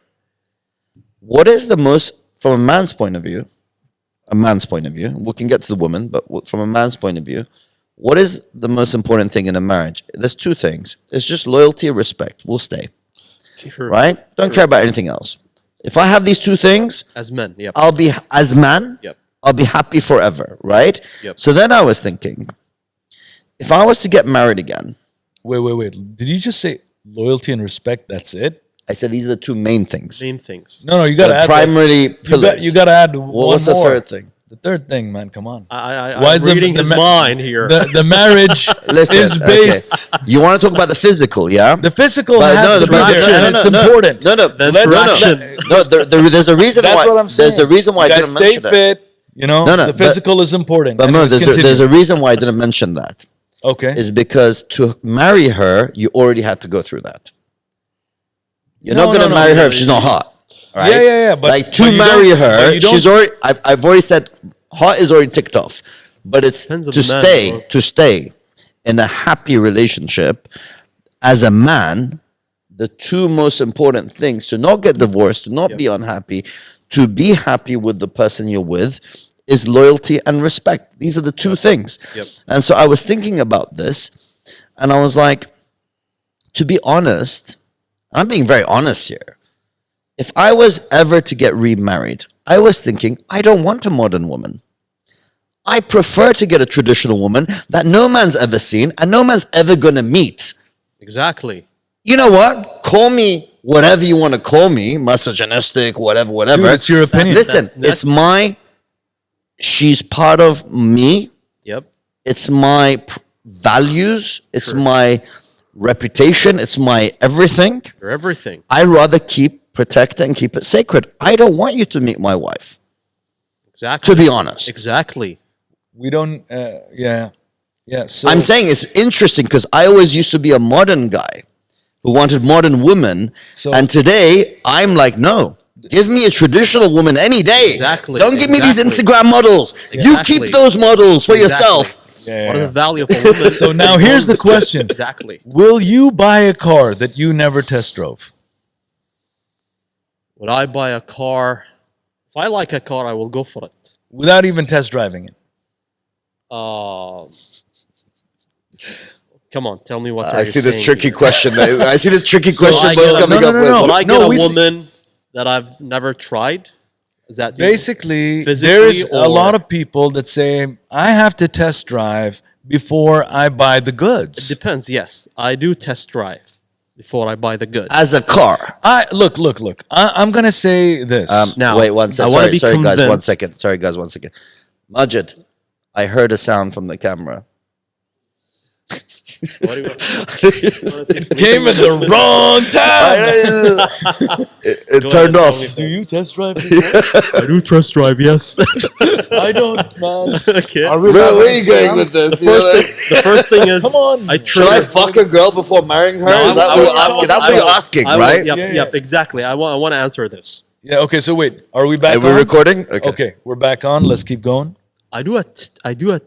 what is the most from a man's point of view? We can get to the woman, but from a man's point of view, what is the most important thing in a marriage? There's two things. It's just loyalty, respect. We'll stay, True. right? Don't care about anything else. If I have these two things, As men. Yep. I'll be as man. Yep. I'll be happy forever, right? Yep. So then I was thinking, if I was to get married again, Wait. Did you just say loyalty and respect? That's it? I said these are the two main things. Main things. No, you got to The add primary pillars. You got to add one What's the more. third thing? The third thing, man. Come on. I'm reading his mind here. The marriage Listen, is based. okay. You want to talk about the physical, yeah? The physical But has to be there, and it's important. There's a reason That's why. what I'm saying. There's a reason why I You didn't gotta stay mention it. fit. You know, the physical is important. But no, Anyways, there's a continue. reason why I didn't mention that. Okay. Is because to marry her, you already had to go through that. You're not going to marry her if she's not hot. Right? Yeah. But like to but you marry don't- her, but you don't- she's already. I've already said hot is already ticked off, but it's Depends on to the man, stay bro. to stay in a happy relationship as a man. The two most important things to not get divorced, to not be unhappy, to be happy with the person you're with, is loyalty and respect. These are the two things. Yep. And so I was thinking about this, and I was like, to be honest, I'm being very honest here. If I was ever to get remarried, I was thinking, I don't want a modern woman. I prefer to get a traditional woman that no man's ever seen and no man's ever going to meet. Exactly. You know what? Call me whatever you want to call me, misogynistic, whatever. Dude, it's your opinion. Listen, That's- she's part of me. Yep. It's my values. It's my reputation. It's my everything. You're everything. I rather protect it and keep it sacred. I don't want you to meet my wife, Exactly. to be honest. Exactly. We don't. Yeah. So I'm saying it's interesting because I always used to be a modern guy who wanted modern women. So- And today I'm like, no, give me a traditional woman any day. Exactly, Don't give me these exactly. Instagram models. You Exactly. keep those models for yourself. Yeah. What is the value of a woman? So now here's the question. Exactly. Will you buy a car that you never test drove? Would I buy a car? If I like a car, I will go for it. Without even test driving it? Come on, tell me what. I are see you this saying tricky here? question. I see this tricky So question I Bo's get- coming no, up no, with. no. Would I get a we see- woman that I've never tried? Is that Basically, Physically there's a or- lot of people that say, I have to test drive before I buy the goods. Depends. Yes, I do test drive before I buy the goods. As a car. Look. I'm going to say this. Now, Wait, one I second. wanna be Sorry, guys, one convinced- second. Sorry, guys, 1 second. Majid, I heard a sound from the camera. What do you want? Came at the wrong time. It Go turned ahead, off. tell me. Do you test drive? I do test drive. Yes. I don't, man. Okay. Are we Bro, live on where are you going Instagram? with this? The first thing is, Come on. I Should I trigger- fuck a girl before marrying her? No, Is that I what will- you're asking? That's I what you're will- asking, I will- right? Yep, Yeah, yep, exactly. I want to answer this. Yeah, okay, so wait. Are we back Are we on? recording? Okay, we're back on. Let's keep going. I do a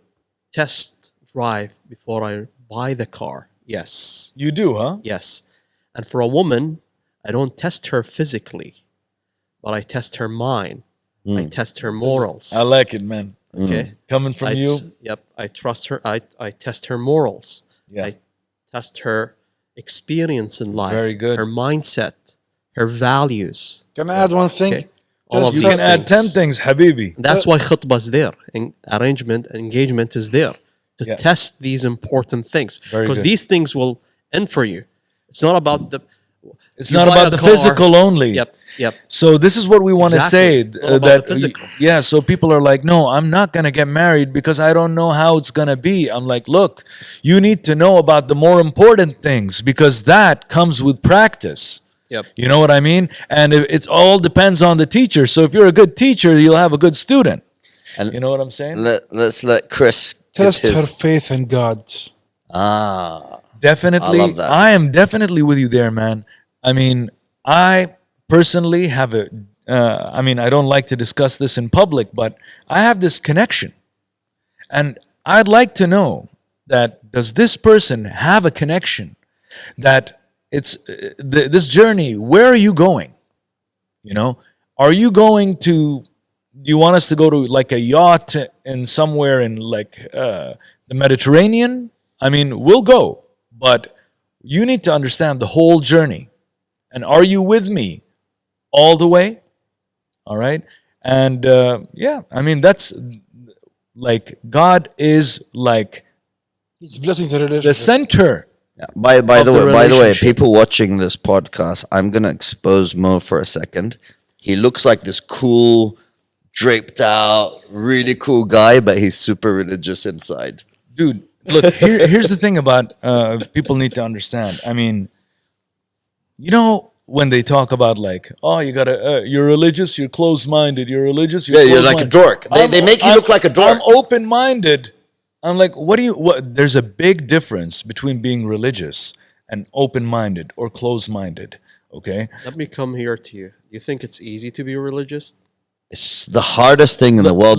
test drive before I buy the car. Yes. You do, huh? Yes. And for a woman, I don't test her physically, but I test her mind. I test her morals. I like it, man. Okay. Coming from you. Yep. I trust her. I test her morals. Yeah. I test her experience in life. Very good. Her mindset, her values. Can I add one thing? Okay. All of You these can add 10 things, Habibi. That's why khutbah is there. And arrangement, engagement is there to Yeah. test these important things. Very Because good. these things will end for you. It's not about the. It's you not buy about a the car- physical only. Yep. So this is what we want to say. Exactly. It's all about the physical. Yeah, so people are like, no, I'm not going to get married because I don't know how it's going to be. I'm like, look, you need to know about the more important things because that comes with practice. Yep. You know what I mean? And it's all depends on the teacher. So if you're a good teacher, you'll have a good student. And You know what I'm saying? let's let Chris give Test her his. faith in God. Definitely. I love that. I am definitely with you there, man. I mean, I personally have a, I mean, I don't like to discuss this in public, but I have this connection. And I'd like to know that does this person have a connection that it's this journey, where are you going? You know, are you going to, do you want us to go to like a yacht in somewhere in like the Mediterranean? I mean, we'll go, but you need to understand the whole journey. And are you with me all the way? All right. And yeah, I mean, that's like God is like He's blessing the the relationship. center. By of the the way, by the way, relationship. people watching this podcast, I'm gonna expose Mo for a second. He looks like this cool, draped out, really cool guy, but he's super religious inside. Dude, look, here's the thing about people need to understand. I mean, you know, when they talk about like, oh, you gotta, you're religious, you're closed-minded, you're religious, you're Yeah, you're like a closed-minded. dork. They make you look like a dork. I'm open-minded. I'm like, what do you? What? There's a big difference between being religious and open-minded or closed-minded. Okay, Let me come here to you. You think it's easy to be religious? It's the hardest thing in the world.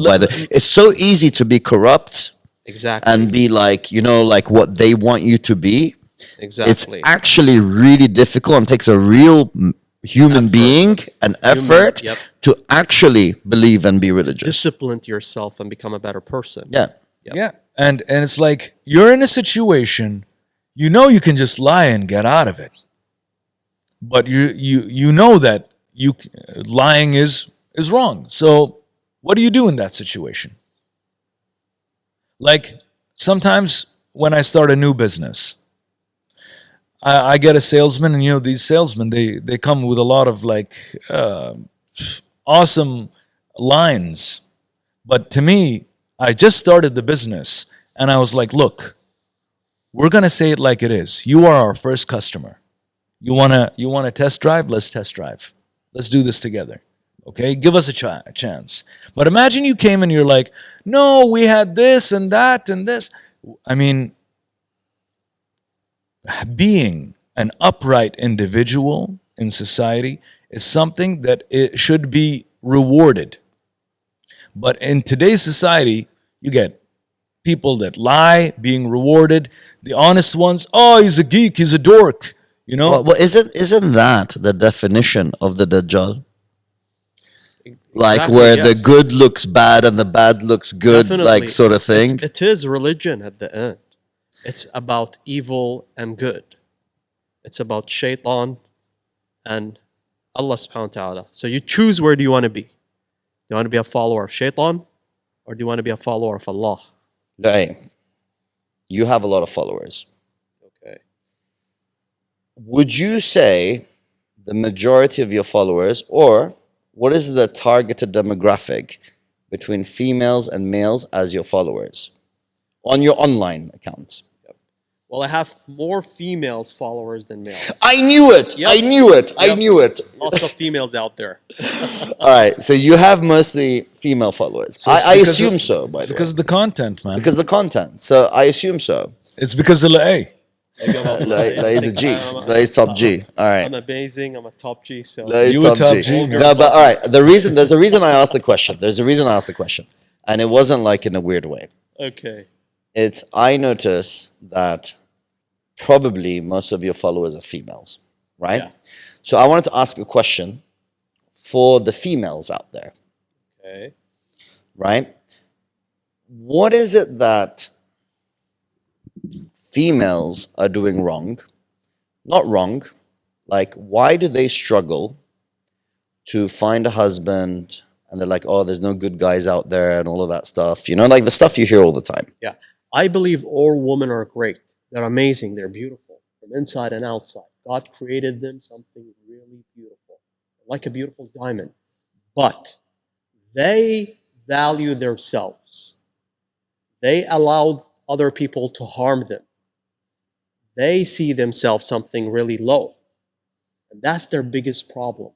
It's so easy to be corrupt Exactly. and be like, like what they want you to be. Exactly. It's actually really difficult and takes a real human Effort. being and effort yep. to actually believe and be religious. Discipline yourself and become a better person. Yeah. Yep. yeah, and it's like you're in a situation, you know, you can just lie and get out of it, but you know that lying is wrong. So what do you do in that situation? Like sometimes when I start a new business, I get a salesman, and you know these salesmen they come with a lot of like awesome lines, but to me, I just started the business, and I was like, look, we're gonna say it like it is. You are our first customer. You wanna test drive? Let's test drive. Let's do this together. Okay, give us a chance. But imagine you came and you're like, no, we had this and that and this. I mean, being an upright individual in society is something that it should be rewarded. But in today's society, you get people that lie being rewarded. The honest ones, oh, he's a geek, he's a dork. You know, Well, isn't that the definition of the Dajjal? Like Exactly, where yes. the good looks bad and the bad looks good, Definitely. like sort of thing. It is religion at the end. It's about evil and good. It's about shaitan and Allah subhanahu wa ta'ala. So you choose, where do you want to be? Do you want to be a follower of shaitan, or do you want to be a follower of Allah? Hey, you have a lot of followers. Okay. Would you say the majority of your followers, or what is the targeted demographic between females and males as your followers on your online accounts? Well, I have more females followers than males. I knew it. Yep. I knew it. I Yep. knew it. Lots of females out there. All right. So you have mostly female followers. So it's I because assume of- so, by the because way. of the content, man. Because of the content. So I assume so. It's because of the A. He's a G. He's top G. All right. I'm amazing. I'm a top G. So He's You a top top G. G, No, but all right. There's a reason I asked the question. And it wasn't like in a weird way. okay. It's I notice that probably most of your followers are females, right? Yeah. So I wanted to ask a question for the females out there, Okay. right? What is it that females are doing wrong? Not wrong. Like, why do they struggle to find a husband and they're like, oh, there's no good guys out there and all of that stuff? You know, like the stuff you hear all the time. Yeah. I believe all women are great. They're amazing. They're beautiful from inside and outside. God created them something really beautiful, like a beautiful diamond. But they value themselves. They allow other people to harm them. They see themselves something really low. And that's their biggest problem.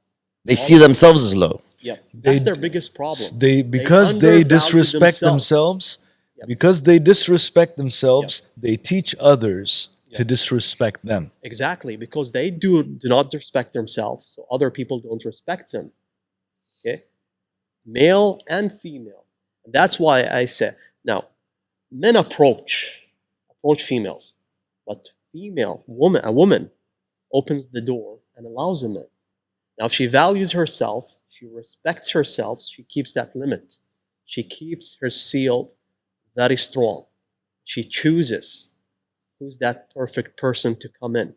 They see themselves as low. Yeah, that's their biggest problem. Because they undervalue disrespect themselves, Yep. because they disrespect themselves, they teach others to Yep. disrespect them. Exactly, because they do not respect themselves, so other people don't respect them. Okay, male and female. And that's why I say now, men approach females, but a woman opens the door and allows them in. Now, if she values herself, she respects herself, she keeps that limit. She keeps her seal very strong. She chooses who's that perfect person to come in.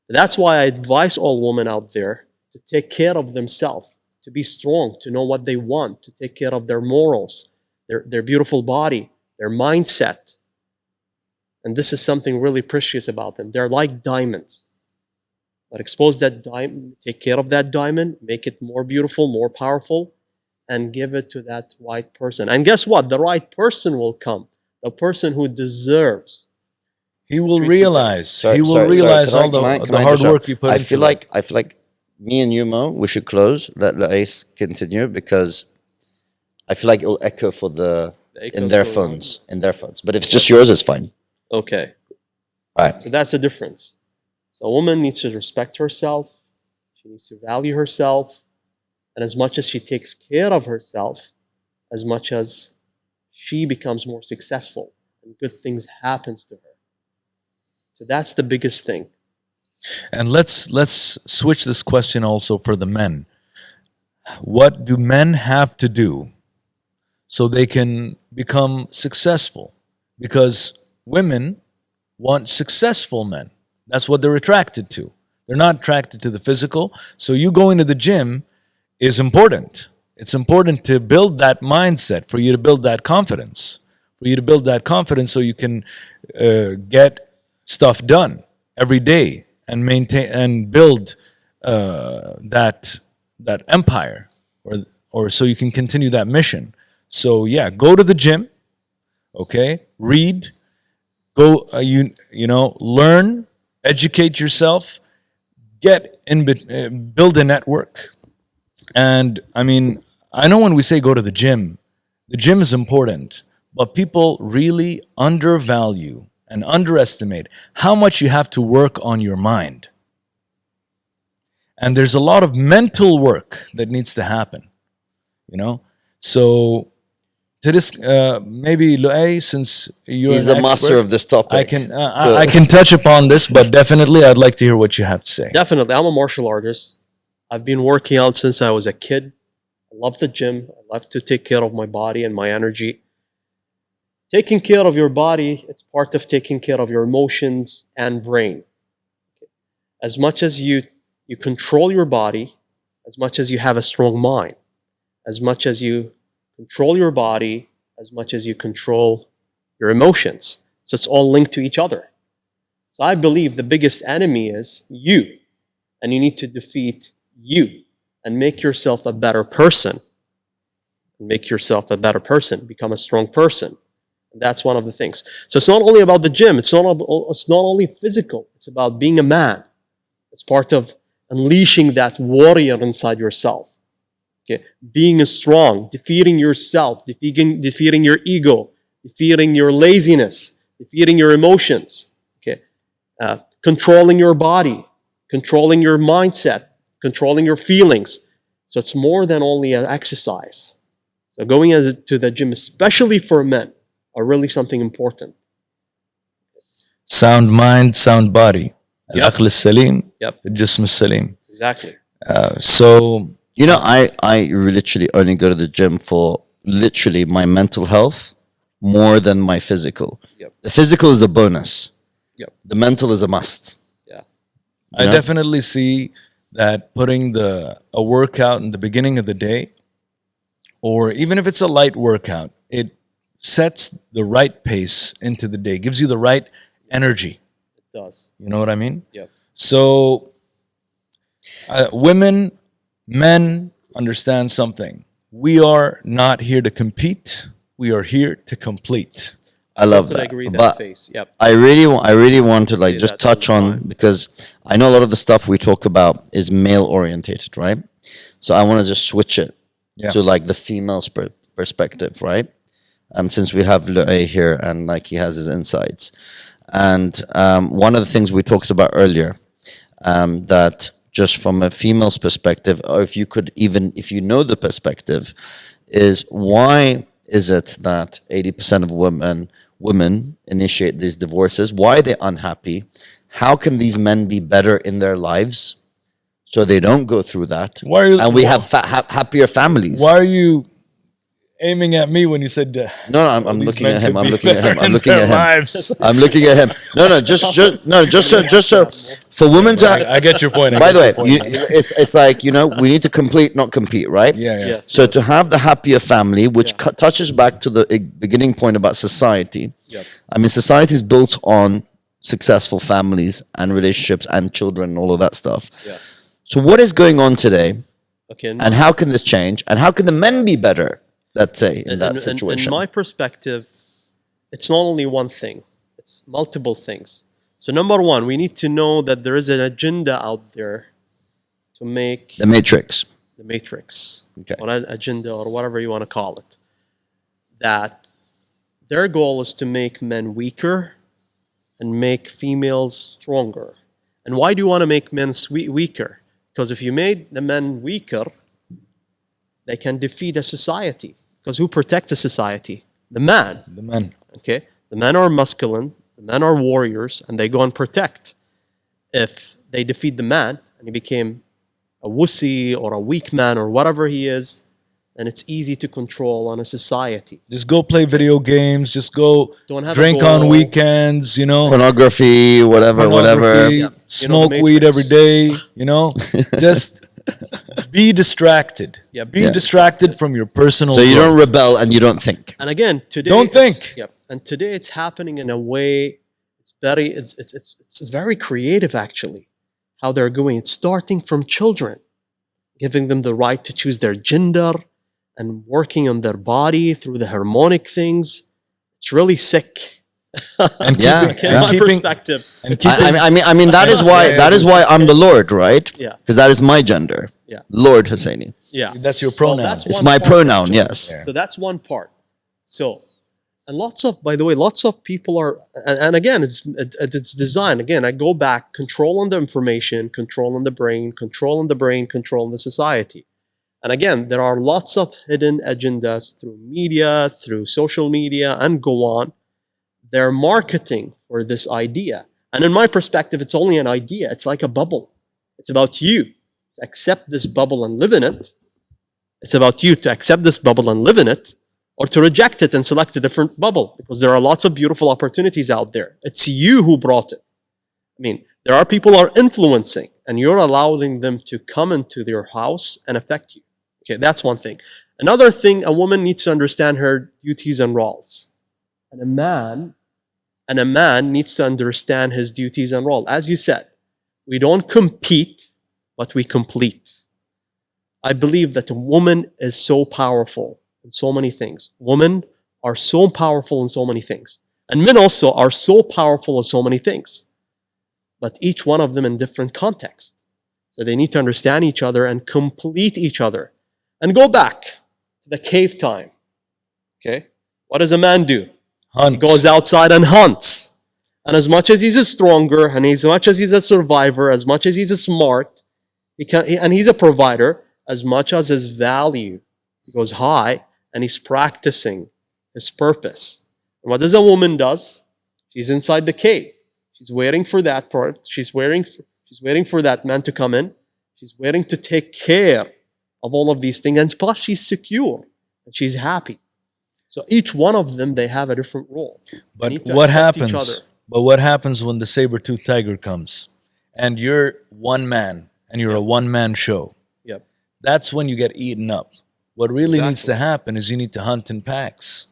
That's why I advise all women out there to take care of themselves, to be strong, to know what they want, to take care of their morals, their beautiful body, their mindset. And this is something really precious about them. They're like diamonds. But expose that diamond, take care of that diamond, make it more beautiful, more powerful, and give it to that right person. And guess what? The right person will come. The person who deserves. He will Treat you realize. Sorry, He will sorry, realize sorry. all Can I the hard interrupt? work you put I into feel it. I feel like me and you, Mo, we should close. Let Ace continue because I feel like it'll echo for in their phones. But if it's just yours, it's fine. Okay. All right. So that's the difference. So a woman needs to respect herself. She needs to value herself. And as much as she takes care of herself, as much as she becomes more successful and good things happens to her. So that's the biggest thing. And let's switch this question also for the men. What do men have to do so they can become successful? Because women want successful men. That's what they're attracted to. They're not attracted to the physical. So you going to the gym is important. It's important to build that mindset, for you to build that confidence, so you can get stuff done every day and maintain and build that empire, or so you can continue that mission. So yeah, go to the gym, okay? Read, go learn, educate yourself, build a network. And I mean, I know when we say go to the gym is important, but people really undervalue and underestimate how much you have to work on your mind. And there's a lot of mental work that needs to happen, So to this, maybe Luay, since you're He's an the master expert, of this topic. I can touch upon this, but definitely I'd like to hear what you have to say. Definitely. I'm a martial artist. I've been working out since I was a kid. I love the gym. I love to take care of my body and my energy. Taking care of your body, it's part of taking care of your emotions and brain. As much as you control your body, as much as you have a strong mind, as much as you control your body, as much as you control your emotions. So it's all linked to each other. So I believe the biggest enemy is you, and you need to defeat you and make yourself a better person. Become a strong person. And that's one of the things. So it's not only about the gym. It's not only physical. It's about being a man. It's part of unleashing that warrior inside yourself. Okay, being strong, defeating yourself, defeating your ego, defeating your laziness, defeating your emotions. Okay, controlling your body, controlling your mindset, controlling your feelings. So it's more than only an exercise. So going to the gym, especially for men, are really something important. Sound mind, sound body. Yep. العقل السليم Yep. في الجسم السليم. Exactly. So I literally only go to the gym for literally my mental health more than my physical. Yep. The physical is a bonus. Yep. The mental is a must. Yeah. I know? definitely see that putting a workout in the beginning of the day, or even if it's a light workout, it sets the right pace into the day, gives you the right energy. It does. You know what I mean? Yep. So women, men, understand something. We are not here to compete. We are here to complete. I love Totally that. agree that But phase. Yep. I really want to like say just that all touch the on time. because I know a lot of the stuff we talk about is male orientated, right? So I want to just switch it Yeah. to like the female's perspective, right? Since we have Lu'ay here and like he has his insights, and one of the things we talked about earlier, that just from a female's perspective, or if you could even if you know the perspective, is why is it that 80% of women initiate these divorces? Why are they unhappy? How can these men be better in their lives so they don't go through that? Why are you- and we have happier families. Why are you aiming at me when you said No, I'm these looking men at him. could I'm be looking at him. better I'm in looking their at him. lives? I'm looking at him. No, just so for women to. I get your point. By the way, it's like we need to complete, not compete, right? yeah. Yes. So to have the happier family, which Yeah. touches back to the beginning point about society. Yep. I mean, society is built on successful families and relationships and children and all of that stuff. Yeah. So what is going on today, Okay. and how can this change, and how can the men be better? Let's say in that In situation. my perspective, it's not only one thing; it's multiple things. So number one, we need to know that there is an agenda out there to make The Matrix. the matrix, Okay. or an agenda, or whatever you want to call it. That their goal is to make men weaker and make females stronger. And why do you want to make men weaker? Because if you made the men weaker, they can defeat a society. Because who protects a society? The man. The men. Okay? The men are masculine, the men are warriors, and they go and protect. If they defeat the man and he became a wussy or a weak man or whatever he is, then it's easy to control on a society. Just go play video games. Just go Don't have a drink on goal. weekends. Pornography, whatever. Pornography, Yeah. smoke the weed Matrix. every day. Just be distracted. Yeah, be Yeah. distracted from your personal. So you don't growth. rebel and you don't think. And again, today Don't it's- think. Yep. And today it's happening in a way it's very creative actually. How they're going. It's starting from children, giving them the right to choose their gender and working on their body through the harmonic things. It's really sick. And Yeah. keeping, In and my keeping, perspective. and keeping I mean that is why I'm the Lord, right? Yeah. Because that is my gender. Yeah. Lord Husseini. Yeah. that's your Well, pronoun. that's It's one my part of pronoun. it. Yes. Yeah. So that's one part. So, and by the way, lots of people are, and again, it's design. Again, I go back, control on the information, control on the brain, control on the brain, control on the society. And again, there are lots of hidden agendas through media, through social media, and go on. They're marketing for this idea. And in my perspective, it's only an idea. It's like a bubble. It's about you to accept this bubble and live in it. It's about you to accept this bubble and live in it, or to reject it and select a different bubble, because there are lots of beautiful opportunities out there. It's you who brought it. I mean, there are people who are influencing, and you're allowing them to come into your house and affect you. Okay, that's one thing. Another thing, a woman needs to understand her duties and roles. And a man needs to understand his duties and role. As you said, we don't compete, but we complete. I believe that a woman is so powerful in so many things. Women are so powerful in so many things. And men also are so powerful in so many things. But each one of them in different contexts. So they need to understand each other and complete each other. And go back to the cave time. Okay? What does a man do? Hunt. He goes outside and hunts. And as much as he's a stronger, and as much as he's a survivor, as much as he's a smart, and he's a provider, as much as his value goes high, and he's practicing his purpose. And what does a woman does? She's inside the cave. She's waiting for that part. She's waiting for that man to come in. She's waiting to take care of all of these things. And plus she's secure and she's happy. So each one of them, they have a different role. They But need to what accept each happens? other. But what happens when the saber-toothed tiger comes, and you're one man, and you're a one-man show? Yep. That's when you get eaten up. What really needs Exactly. to happen is you need to hunt in packs.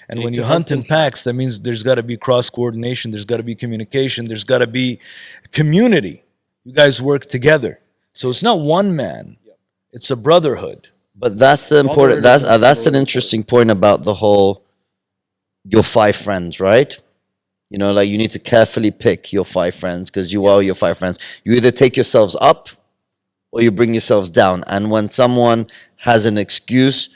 And You when need you to hunt hunt in in packs, that means there's got to be cross coordination, there's got to be communication, there's got to be community. You guys work together. So it's not one man. It's a brotherhood. But that's the important. Brotherhood is That's an really interesting point about the whole your 5 friends, right? You know, like you need to carefully pick your 5 friends because you are your 5 friends. You either take yourselves up or you bring yourselves down. And when someone has an excuse,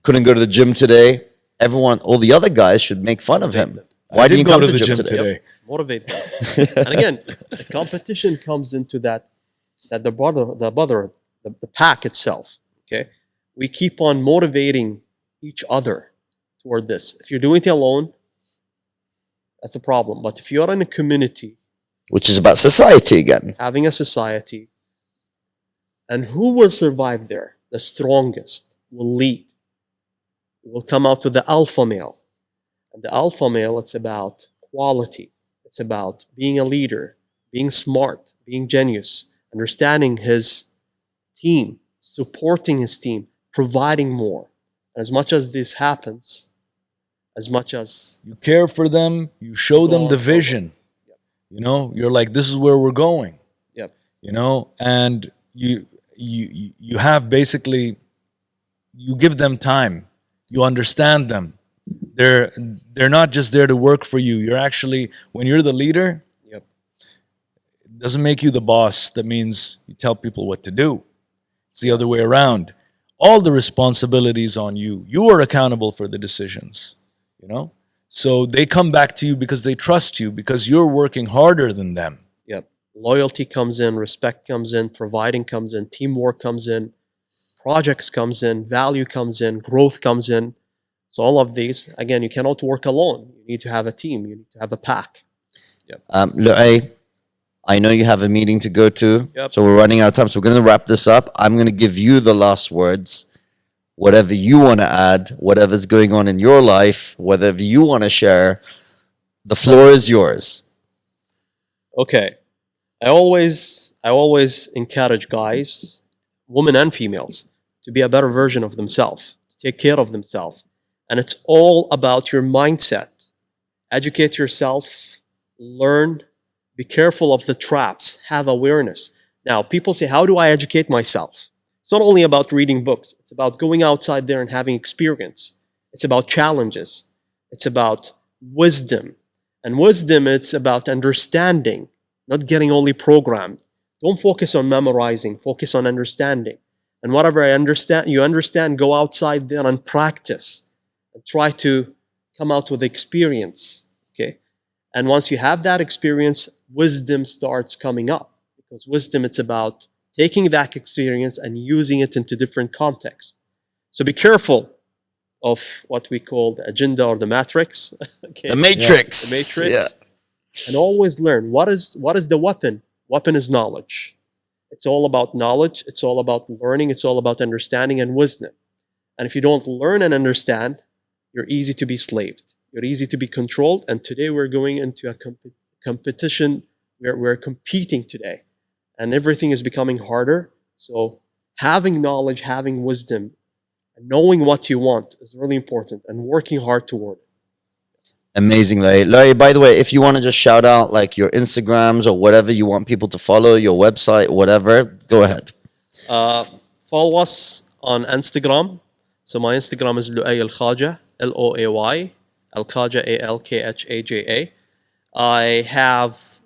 couldn't go to the gym today, everyone, all the other guys should make fun of him. Why I didn't did you go come to the gym today? today. Motivate them. And again, the competition comes into that the pack itself. Okay, we keep on motivating each other toward this. If you're doing it alone, that's a problem. But if you're in a community, Which is about society again. having a society, and who will survive there? The strongest will lead. It will come out to the alpha male. And the alpha male, it's about quality. It's about being a leader, being smart, being genius, understanding his team, supporting his team, providing more. And as much as this happens, as much as You care for them, you show them the Go on, vision. You know, you're like, this is where we're going. Yep. You know, and you have basically, you give them time. You understand them. They're not just there to work for you. You're actually, when you're the leader, Yep. it doesn't make you the boss. That means you tell people what to do. It's the other way around. All the responsibilities on you. You are accountable for the decisions, you know? So they come back to you because they trust you, because you're working harder than them. Yep. Loyalty comes in, respect comes in, providing comes in, teamwork comes in, projects comes in, value comes in, growth comes in. So all of these, again, you cannot work alone. You need to have a team. You need to have a pack. Lu'ay, I know you have a meeting to go to, Yep. so we're running out of time. So we're going to wrap this up. I'm going to give you the last words. Whatever you want to add, whatever's going on in your life, whatever you want to share, the floor is yours. Okay. I always encourage guys, women and females, to be a better version of themselves, to take care of themselves. And it's all about your mindset. Educate yourself, learn, be careful of the traps, have awareness. Now, people say, how do I educate myself? It's not only about reading books. It's about going outside there and having experience. It's about challenges. It's about wisdom. And wisdom, it's about understanding, not getting only programmed. Don't focus on memorizing. Focus on understanding. And whatever you understand, go outside there and practice. And try to come out with experience. Okay? And once you have that experience, wisdom starts coming up. Because wisdom, it's about taking that experience and using it into different contexts. So be careful of what we call the agenda or the matrix. Okay? The Matrix. The matrix. Yeah. And always learn. What is the weapon? Weapon is knowledge. It's all about knowledge. It's all about learning. It's all about understanding and wisdom. And if you don't learn and understand, you're easy to be slaved. You're easy to be controlled. And today we're going into a competition where we're competing today. And everything is becoming harder. So having knowledge, having wisdom, and knowing what you want is really important, and working hard toward it. Amazing, Lu'ay. Lu'ay, by the way, if you want to just shout out like your Instagrams or whatever you want people to follow, your website, whatever, go ahead. Follow us on Instagram. So my Instagram is Lu'ay Al-Khaja, Loay, Al-Khaja, Alkhaja.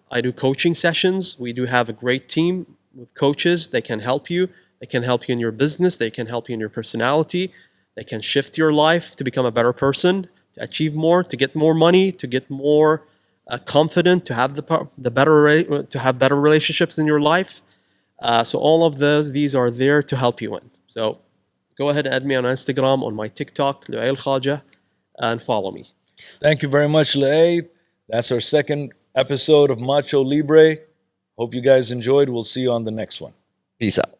I do coaching sessions. We do have a great team with coaches. They can help you. They can help you in your business. They can help you in your personality. They can shift your life to become a better person, to achieve more, to get more money, to get more confident, to have to have better relationships in your life. So all of these are there to help you in. So go ahead and add me on Instagram, on my TikTok, Lu'ay Al-Khaja, and follow me. Thank you very much, Lu'ay. That's our second episode of Macho Libre. Hope you guys enjoyed. We'll see you on the next one. Peace out.